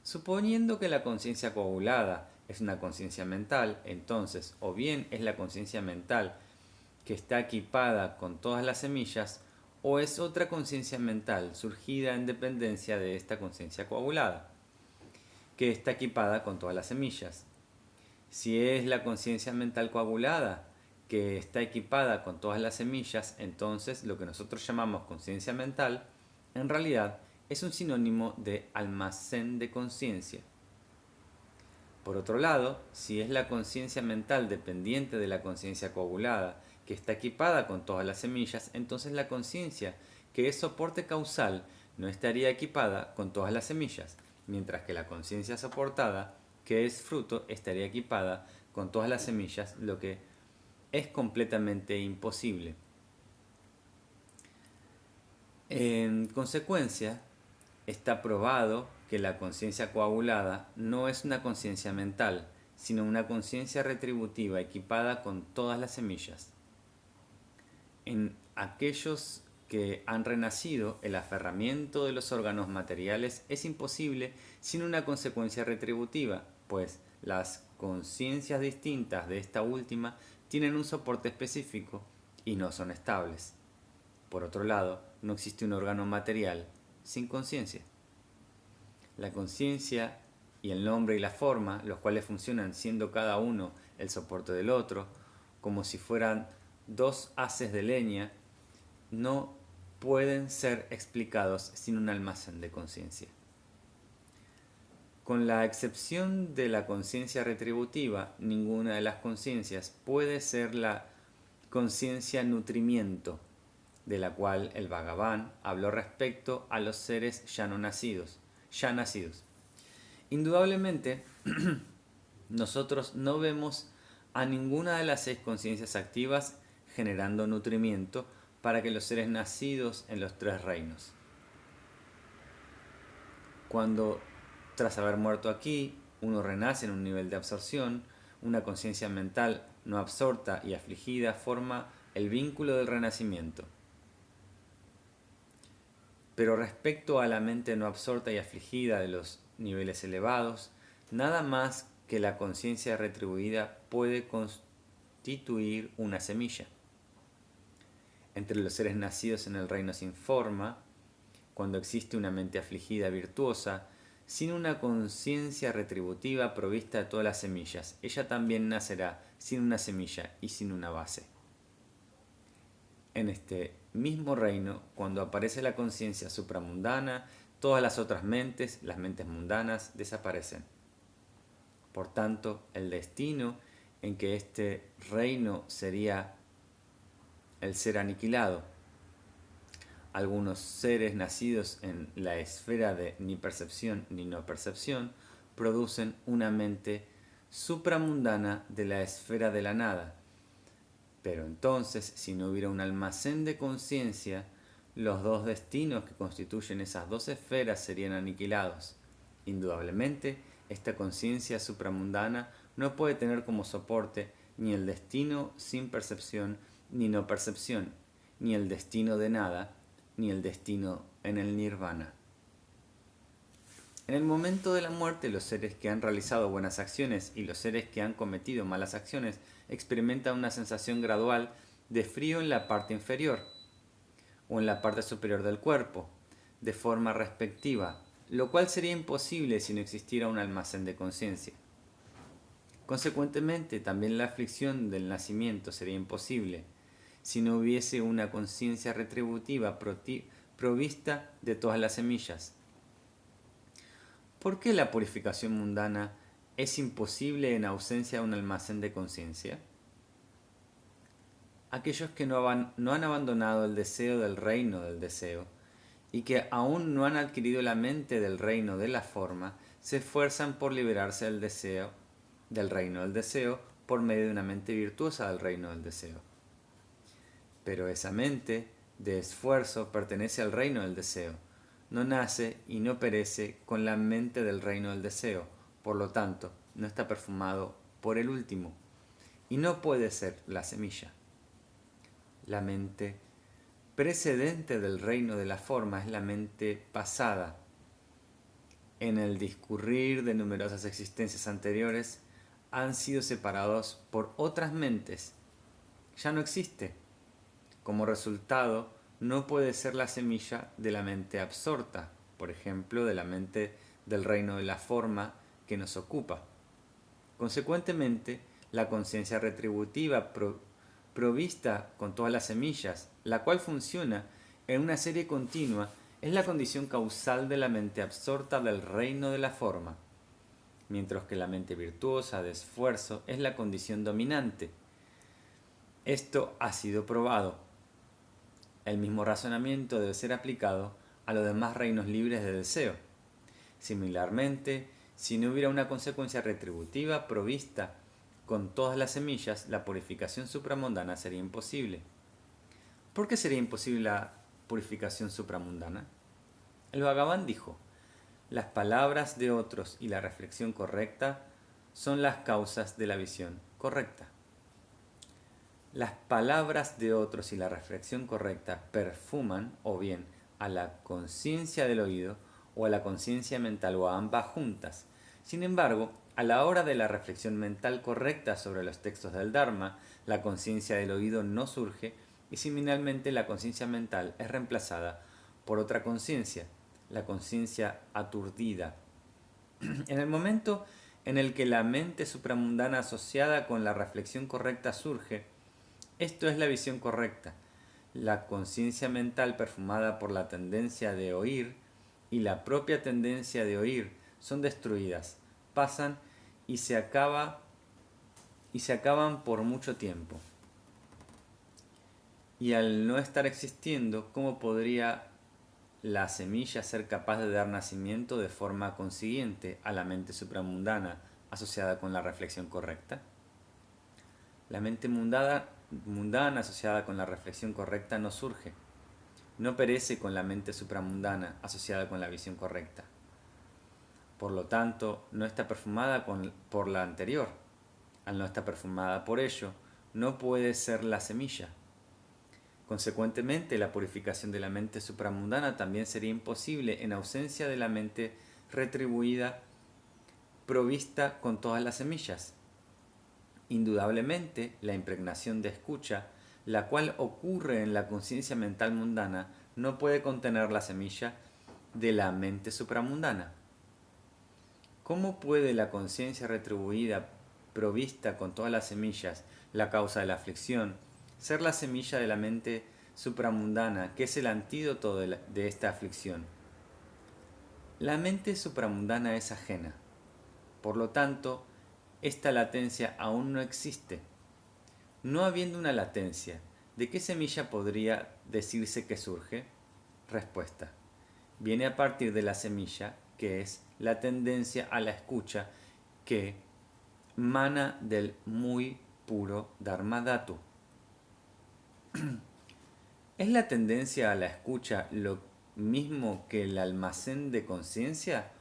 Suponiendo que la conciencia coagulada es una conciencia mental, entonces o bien es la conciencia mental que está equipada con todas las semillas, o es otra conciencia mental surgida en dependencia de esta conciencia coagulada, que está equipada con todas las semillas. Si es la conciencia mental coagulada que está equipada con todas las semillas, entonces lo que nosotros llamamos conciencia mental, en realidad es un sinónimo de almacén de conciencia. Por otro lado, si es la conciencia mental dependiente de la conciencia coagulada, que está equipada con todas las semillas, entonces la conciencia, que es soporte causal, no estaría equipada con todas las semillas, mientras que la conciencia soportada, que es fruto, estaría equipada con todas las semillas, lo que es completamente imposible. En consecuencia, está probado que la conciencia coagulada no es una conciencia mental, sino una conciencia retributiva equipada con todas las semillas. En aquellos que han renacido, el aferramiento de los órganos materiales es imposible sin una consecuencia retributiva, pues las conciencias distintas de esta última tienen un soporte específico y no son estables. Por otro lado, no existe un órgano material sin conciencia. La conciencia y el nombre y la forma, los cuales funcionan siendo cada uno el soporte del otro, como si fueran dos haces de leña, no pueden ser explicados sin un almacén de conciencia. Con la excepción de la conciencia retributiva, ninguna de las conciencias puede ser la conciencia nutrimiento, de la cual el Bhagavan habló respecto a los seres ya nacidos. Indudablemente, nosotros no vemos a ninguna de las 6 conciencias activas generando nutrimiento para que los seres nacidos en los 3 reinos. Cuando, tras haber muerto aquí, uno renace en un nivel de absorción, una conciencia mental no absorta y afligida forma el vínculo del renacimiento. Pero respecto a la mente no absorta y afligida de los niveles elevados, nada más que la conciencia retribuida puede constituir una semilla. Entre los seres nacidos en el reino sin forma, cuando existe una mente afligida virtuosa, sin una conciencia retributiva provista de todas las semillas, ella también nacerá sin una semilla y sin una base. En este mismo reino, cuando aparece la conciencia supramundana, todas las otras mentes, las mentes mundanas, desaparecen. Por tanto, el destino en que este reino sería el ser aniquilado. Algunos seres nacidos en la esfera de ni percepción ni no percepción producen una mente supramundana de la esfera de la nada. Pero entonces, si no hubiera un almacén de conciencia, los dos destinos que constituyen esas dos esferas serían aniquilados. Indudablemente, esta conciencia supramundana no puede tener como soporte ni el destino sin percepción ni no percepción, ni el destino de nada, ni el destino en el nirvana. En el momento de la muerte, los seres que han realizado buenas acciones y los seres que han cometido malas acciones experimentan una sensación gradual de frío en la parte inferior o en la parte superior del cuerpo, de forma respectiva, lo cual sería imposible si no existiera un almacén de conciencia. Consecuentemente, también la aflicción del nacimiento sería imposible si no hubiese una conciencia retributiva provista de todas las semillas. ¿Por qué la purificación mundana es imposible en ausencia de un almacén de conciencia? Aquellos que no han abandonado el deseo del reino del deseo y que aún no han adquirido la mente del reino de la forma, se esfuerzan por liberarse del deseo, del reino del deseo, por medio de una mente virtuosa del reino del deseo. Pero esa mente de esfuerzo pertenece al reino del deseo. No nace y no perece con la mente del reino del deseo, por lo tanto, no está perfumado por el último, y no puede ser la semilla. La mente precedente del reino de la forma es la mente pasada. En el discurrir de numerosas existencias anteriores, han sido separados por otras mentes. Ya no existe. Como resultado, no puede ser la semilla de la mente absorta, por ejemplo, de la mente del reino de la forma que nos ocupa. Consecuentemente, la conciencia retributiva provista con todas las semillas, la cual funciona en una serie continua, es la condición causal de la mente absorta del reino de la forma, mientras que la mente virtuosa de esfuerzo es la condición dominante. Esto ha sido probado. El mismo razonamiento debe ser aplicado a los demás reinos libres de deseo. Similarmente, si no hubiera una consecuencia retributiva provista con todas las semillas, la purificación supramundana sería imposible. ¿Por qué sería imposible la purificación supramundana? El Bhagavan dijo: las palabras de otros y la reflexión correcta son las causas de la visión correcta. Las palabras de otros y la reflexión correcta perfuman o bien a la conciencia del oído o a la conciencia mental o a ambas juntas. Sin embargo, a la hora de la reflexión mental correcta sobre los textos del Dharma, la conciencia del oído no surge y similarmente la conciencia mental es reemplazada por otra conciencia, la conciencia aturdida. En el momento en el que la mente supramundana asociada con la reflexión correcta surge, esto es la visión correcta. La conciencia mental perfumada por la tendencia de oír y la propia tendencia de oír son destruidas, pasan y se acaban por mucho tiempo. Y al no estar existiendo, ¿cómo podría la semilla ser capaz de dar nacimiento de forma consiguiente a la mente supramundana asociada con la reflexión correcta? La mente mundana asociada con la reflexión correcta no surge, no perece con la mente supramundana asociada con la visión correcta. Por lo tanto, no está perfumada por la anterior. Al no estar perfumada por ello, no puede ser la semilla. Consecuentemente, la purificación de la mente supramundana también sería imposible en ausencia de la mente retribuida provista con todas las semillas. Indudablemente, la impregnación de escucha, la cual ocurre en la conciencia mental mundana, no puede contener la semilla de la mente supramundana. ¿Cómo puede la conciencia retribuida provista con todas las semillas, la causa de la aflicción, ser la semilla de la mente supramundana, que es el antídoto de esta aflicción? La mente supramundana es ajena. Por lo tanto, esta latencia aún no existe. No habiendo una latencia, ¿de qué semilla podría decirse que surge? Respuesta: viene a partir de la semilla, que es la tendencia a la escucha, que mana del muy puro Dharmadhatu. ¿Es la tendencia a la escucha lo mismo que el almacén de conciencia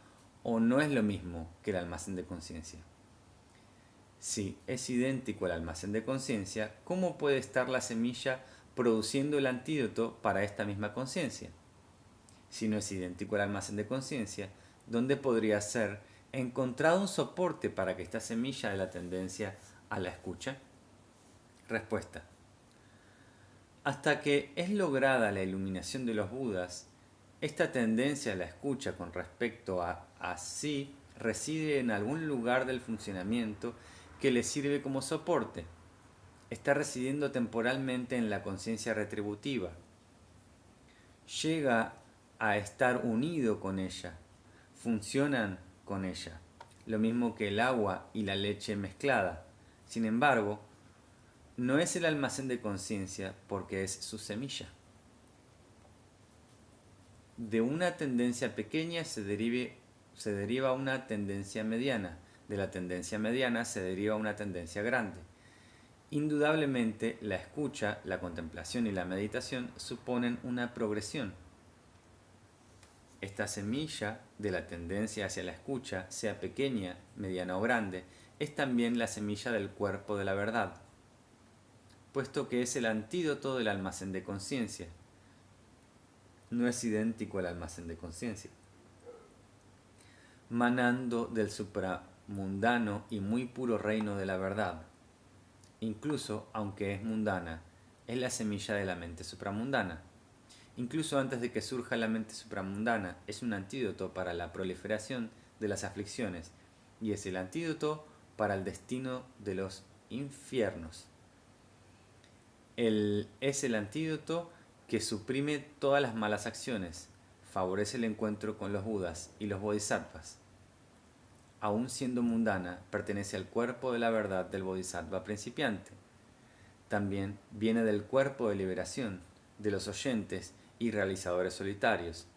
o no es lo mismo que el almacén de conciencia? Si es idéntico al almacén de conciencia, ¿cómo puede estar la semilla produciendo el antídoto para esta misma conciencia? Si no es idéntico al almacén de conciencia, ¿dónde podría ser encontrado un soporte para que esta semilla de la tendencia a la escucha? Respuesta. Hasta que es lograda la iluminación de los Budas, esta tendencia a la escucha con respecto a sí reside en algún lugar del funcionamiento que le sirve como soporte. Está residiendo temporalmente en la conciencia retributiva. Llega a estar unido con ella. Funcionan con ella. Lo mismo que el agua y la leche mezclada. Sin embargo, no es el almacén de conciencia porque es su semilla. De una tendencia pequeña se deriva una tendencia mediana. De la tendencia mediana se deriva una tendencia grande. Indudablemente, la escucha, la contemplación y la meditación suponen una progresión. Esta semilla de la tendencia hacia la escucha, sea pequeña, mediana o grande, es también la semilla del cuerpo de la verdad, puesto que es el antídoto del almacén de conciencia. No es idéntico al almacén de conciencia. Manando del supramundano y muy puro reino de la verdad. Incluso, aunque es mundana, es la semilla de la mente supramundana. Incluso antes de que surja la mente supramundana, es un antídoto para la proliferación de las aflicciones y es el antídoto para el destino de los infiernos. Es el antídoto que suprime todas las malas acciones, favorece el encuentro con los Budas y los Bodhisattvas. Aún siendo mundana, pertenece al cuerpo de la verdad del Bodhisattva principiante. También viene del cuerpo de liberación, de los oyentes y realizadores solitarios.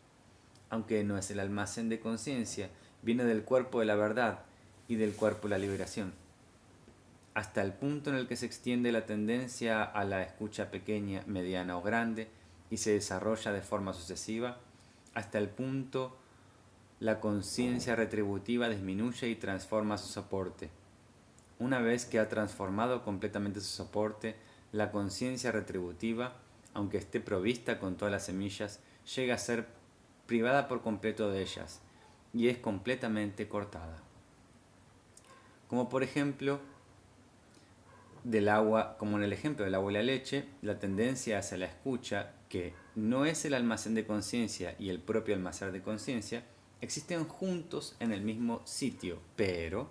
Aunque no es el almacén de conciencia, viene del cuerpo de la verdad y del cuerpo de la liberación. Hasta el punto en el que se extiende la tendencia a la escucha pequeña, mediana o grande y se desarrolla de forma sucesiva, hasta el punto la conciencia retributiva disminuye y transforma su soporte. Una vez que ha transformado completamente su soporte, la conciencia retributiva, aunque esté provista con todas las semillas, llega a ser privada por completo de ellas y es completamente cortada. Como por ejemplo, como en el ejemplo del agua y la leche, la tendencia hacia la escucha, que no es el almacén de conciencia y el propio almacén de conciencia, existen juntos en el mismo sitio, pero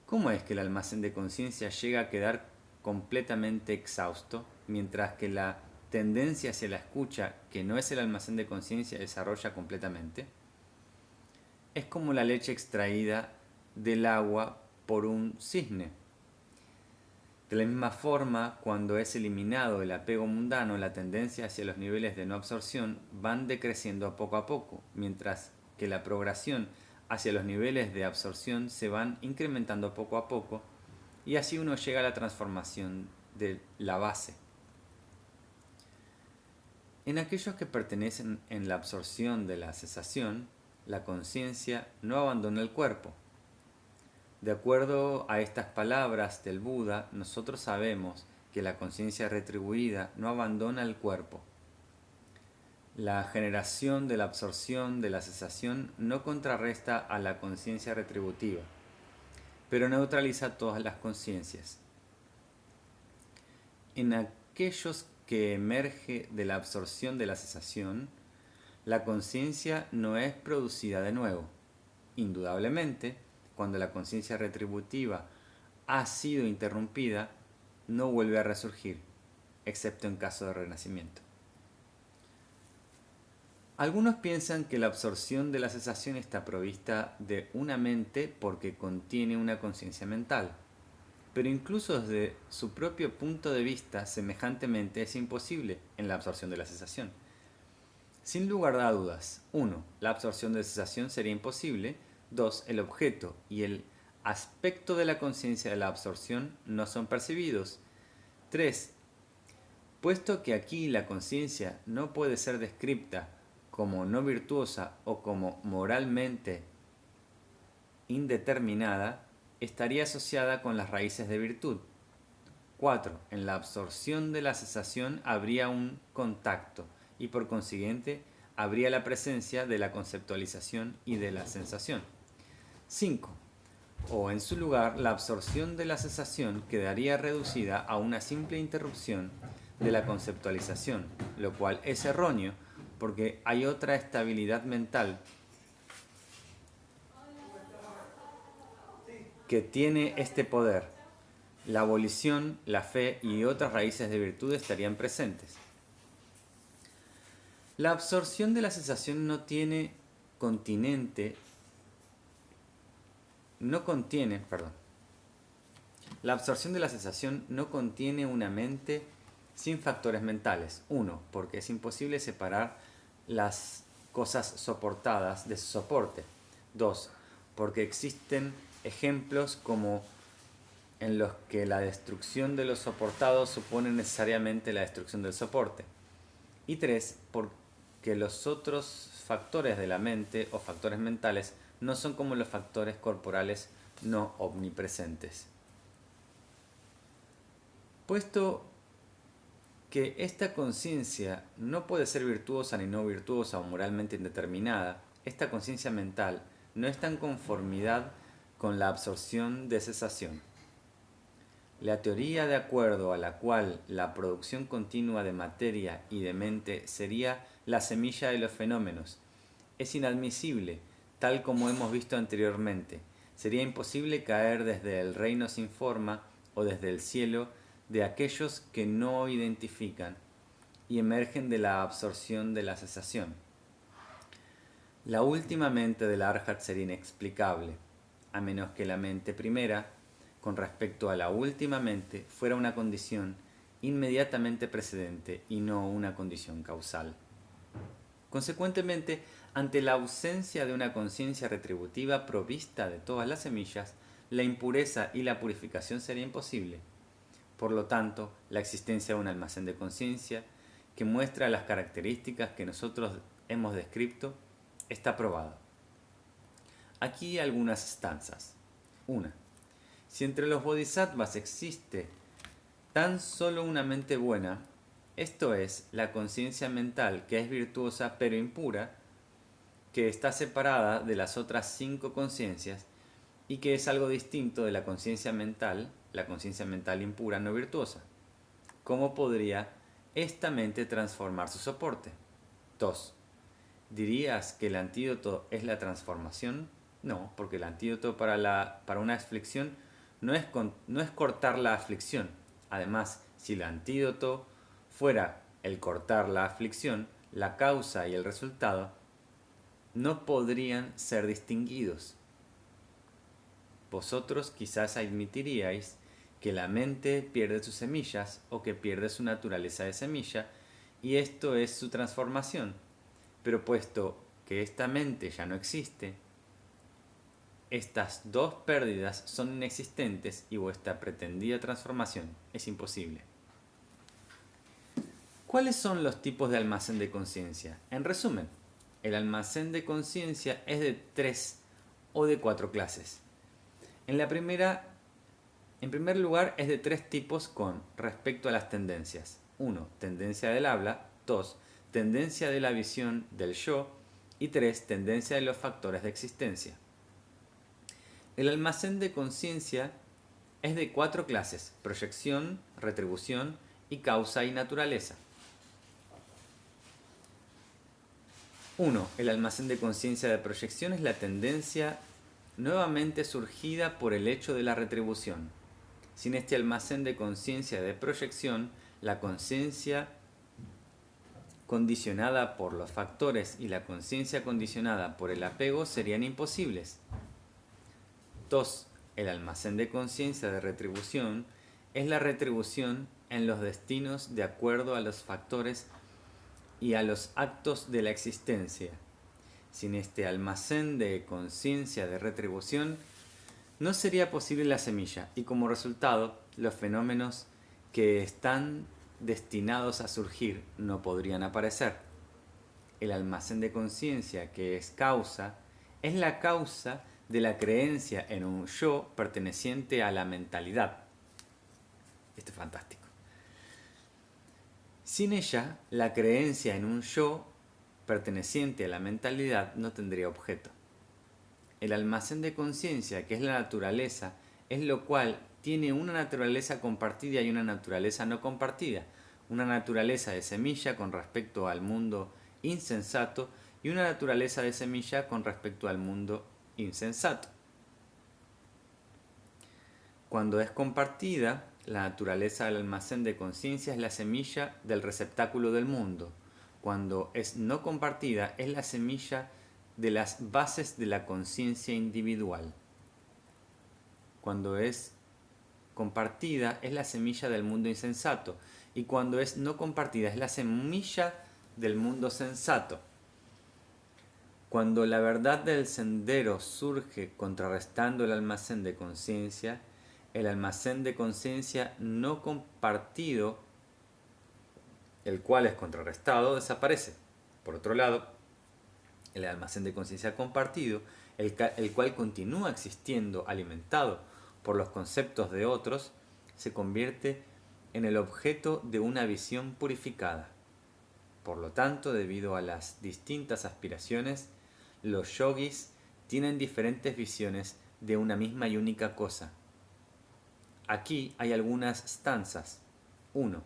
¿cómo es que el almacén de conciencia llega a quedar completamente exhausto, mientras que la tendencia hacia la escucha, que no es el almacén de conciencia, desarrolla completamente? Es como la leche extraída del agua por un cisne. De la misma forma, cuando es eliminado el apego mundano, la tendencia hacia los niveles de no absorción van decreciendo poco a poco, mientras que la progresión hacia los niveles de absorción se van incrementando poco a poco, y así uno llega a la transformación de la base. En aquellos que pertenecen en la absorción de la cesación, la conciencia no abandona el cuerpo. De acuerdo a estas palabras del Buda, nosotros sabemos que la conciencia retribuida no abandona el cuerpo. La generación de la absorción de la cesación no contrarresta a la conciencia retributiva, pero neutraliza todas las conciencias. En aquellos que emerge de la absorción de la cesación, la conciencia no es producida de nuevo. Indudablemente, cuando la conciencia retributiva ha sido interrumpida, no vuelve a resurgir, excepto en caso de renacimiento. Algunos piensan que la absorción de la cesación está provista de una mente porque contiene una conciencia mental, pero incluso desde su propio punto de vista, semejantemente es imposible en la absorción de la cesación. Sin lugar a dudas, 1. La absorción de cesación sería imposible. 2. El objeto y el aspecto de la conciencia de la absorción no son percibidos. 3. Puesto que aquí la conciencia no puede ser descrita como no virtuosa o como moralmente indeterminada, estaría asociada con las raíces de virtud. 4. En la absorción de la cesación habría un contacto y por consiguiente habría la presencia de la conceptualización y de la sensación. 5. O en su lugar, la absorción de la cesación quedaría reducida a una simple interrupción de la conceptualización, lo cual es erróneo porque hay otra estabilidad mental que tiene este poder. La abolición, la fe y otras raíces de virtud estarían presentes. La absorción de la cesación no contiene, La absorción de la cesación no contiene una mente sin factores mentales. 1. Porque es imposible separar las cosas soportadas de su soporte. 2. Porque existen ejemplos como en los que la destrucción de los soportados supone necesariamente la destrucción del soporte. Y 3. Porque los otros factores de la mente o factores mentales no son como los factores corporales no omnipresentes. Puesto que esta conciencia no puede ser virtuosa ni no virtuosa o moralmente indeterminada, esta conciencia mental no está en conformidad con la absorción de cesación. La teoría de acuerdo a la cual la producción continua de materia y de mente sería la semilla de los fenómenos es inadmisible, tal como hemos visto anteriormente. Sería imposible caer desde el reino sin forma o desde el cielo de aquellos que no identifican y emergen de la absorción de la cesación. La última mente del Arhat sería inexplicable, a menos que la mente primera, con respecto a la última mente, fuera una condición inmediatamente precedente y no una condición causal. Consecuentemente, ante la ausencia de una conciencia retributiva provista de todas las semillas, la impureza y la purificación sería imposible. Por lo tanto, la existencia de un almacén de conciencia que muestra las características que nosotros hemos descrito está probado. Aquí algunas estanzas. 1. Si entre los bodhisattvas existe tan solo una mente buena, esto es, la conciencia mental que es virtuosa pero impura, que está separada de las otras 5 conciencias y que es algo distinto de la conciencia mental impura no virtuosa. ¿Cómo podría esta mente transformar su soporte? 2. ¿Dirías que el antídoto es la transformación? No, porque el antídoto para una aflicción no es cortar la aflicción. Además, si el antídoto fuera el cortar la aflicción, la causa y el resultado no podrían ser distinguidos. Vosotros quizás admitiríais que la mente pierde sus semillas o que pierde su naturaleza de semilla, y esto es su transformación. Pero puesto que esta mente ya no existe, estas dos pérdidas son inexistentes y vuestra pretendida transformación es imposible. ¿Cuáles son los tipos de almacén de conciencia? En resumen, el almacén de conciencia es de 3 o de 4 clases. En primer lugar, es de 3 tipos con respecto a las tendencias. 1. Tendencia del habla. 2. Tendencia de la visión del yo. Y 3. Tendencia de los factores de existencia. El almacén de conciencia es de 4 clases: proyección, retribución y causa y naturaleza. 1. El almacén de conciencia de proyección es la tendencia nuevamente surgida por el hecho de la retribución. Sin este almacén de conciencia de proyección, la conciencia condicionada por los factores y la conciencia condicionada por el apego serían imposibles. 2. El almacén de conciencia de retribución es la retribución en los destinos de acuerdo a los factores y a los actos de la existencia. Sin este almacén de conciencia de retribución, no sería posible la semilla y como resultado los fenómenos que están destinados a surgir no podrían aparecer. El almacén de conciencia, que es causa, es la causa de la creencia en un yo perteneciente a la mentalidad. Esto es fantástico. Sin ella, la creencia en un yo perteneciente a la mentalidad no tendría objeto. El almacén de conciencia, que es la naturaleza, es lo cual tiene una naturaleza compartida y una naturaleza no compartida. Una naturaleza de semilla con respecto al mundo insensato y una naturaleza de semilla con respecto al mundo insensato. Cuando es compartida, la naturaleza del almacén de conciencia es la semilla del receptáculo del mundo. Cuando es no compartida, es la semilla de las bases de la conciencia individual. Cuando es compartida, es la semilla del mundo insensato. Y cuando es no compartida, es la semilla del mundo sensato. Cuando la verdad del sendero surge contrarrestando el almacén de conciencia, el almacén de conciencia no compartido, el cual es contrarrestado, desaparece. Por otro lado, el almacén de conciencia compartido, el cual continúa existiendo alimentado por los conceptos de otros, se convierte en el objeto de una visión purificada. Por lo tanto, debido a las distintas aspiraciones, los yogis tienen diferentes visiones de una misma y única cosa. Aquí hay algunas stanzas. 1.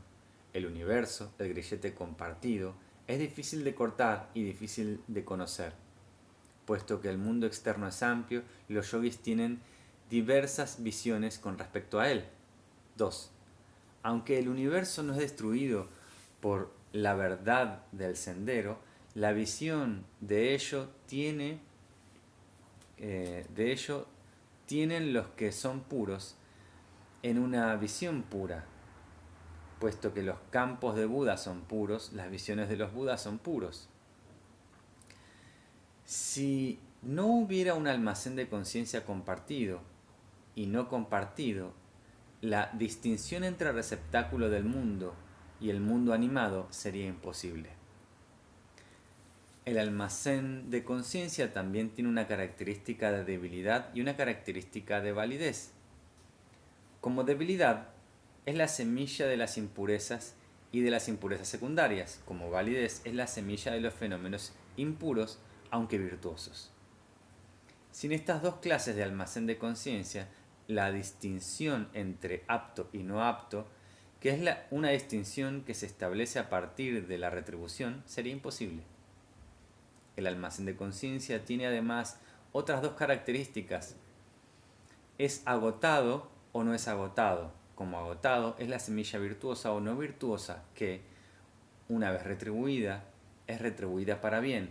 El universo, el grillete compartido, es difícil de cortar y difícil de conocer. Puesto que el mundo externo es amplio, los yogis tienen diversas visiones con respecto a él. 2. Aunque el universo no es destruido por la verdad del sendero, la visión de ello tienen los que son puros en una visión pura. Puesto que los campos de Buda son puros, las visiones de los Budas son puros. Si no hubiera un almacén de conciencia compartido y no compartido, la distinción entre el receptáculo del mundo y el mundo animado sería imposible. El almacén de conciencia también tiene una característica de debilidad y una característica de validez. Como debilidad, es la semilla de las impurezas y de las impurezas secundarias. Como validez, es la semilla de los fenómenos impuros, aunque virtuosos. Sin estas dos clases de almacén de conciencia, la distinción entre apto y no apto, que es una distinción que se establece a partir de la retribución, sería imposible. El almacén de conciencia tiene además otras dos características. Es agotado o no es agotado. Como agotado es la semilla virtuosa o no virtuosa que, una vez retribuida, es retribuida para bien.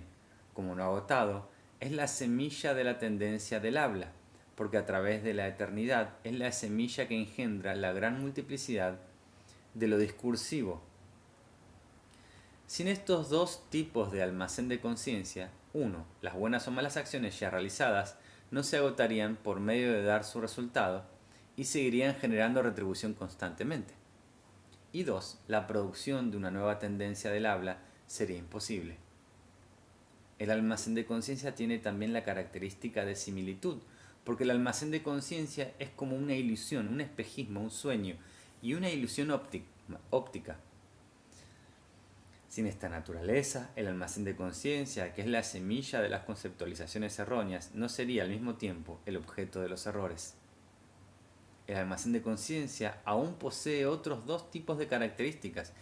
Como no agotado, es la semilla de la tendencia del habla, porque a través de la eternidad es la semilla que engendra la gran multiplicidad de lo discursivo. Sin estos dos tipos de almacén de conciencia, 1. Las buenas o malas acciones ya realizadas no se agotarían por medio de dar su resultado y seguirían generando retribución constantemente. Y 2. La producción de una nueva tendencia del habla sería imposible. El almacén de conciencia tiene también la característica de similitud, porque el almacén de conciencia es como una ilusión, un espejismo, un sueño y una ilusión óptica. Sin esta naturaleza, el almacén de conciencia, que es la semilla de las conceptualizaciones erróneas, no sería al mismo tiempo el objeto de los errores. El almacén de conciencia aún posee otros dos tipos de características.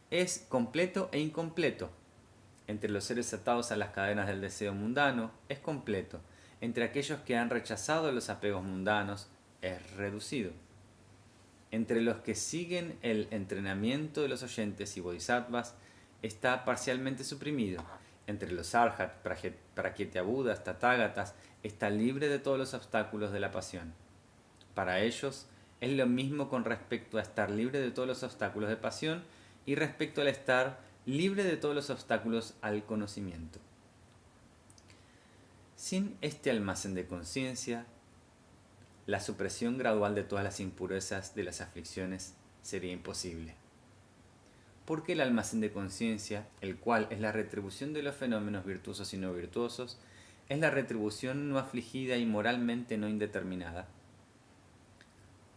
Es completo e incompleto. Entre los seres atados a las cadenas del deseo mundano, es completo. Entre aquellos que han rechazado los apegos mundanos, es reducido. Entre los que siguen el entrenamiento de los oyentes y bodhisattvas, está parcialmente suprimido. Entre los arhat, prakyetyabudas, tathagatas, está libre de todos los obstáculos de la pasión. Para ellos es lo mismo con respecto a estar libre de todos los obstáculos de pasión y respecto al estar libre de todos los obstáculos al conocimiento. Sin este almacén de conciencia, la supresión gradual de todas las impurezas de las aflicciones sería imposible. Porque el almacén de conciencia, el cual es la retribución de los fenómenos virtuosos y no virtuosos, es la retribución no afligida y moralmente no indeterminada.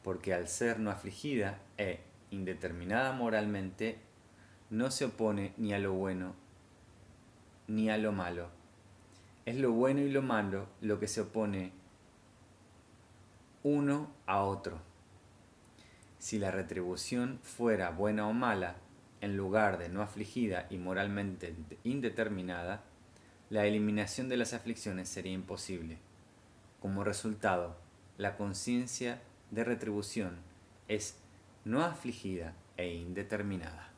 Porque al ser no afligida e indeterminada moralmente, no se opone ni a lo bueno ni a lo malo. Es lo bueno y lo malo lo que se opone uno a otro. Si la retribución fuera buena o mala, en lugar de no afligida y moralmente indeterminada, la eliminación de las aflicciones sería imposible. Como resultado, la conciencia de retribución es no afligida e indeterminada.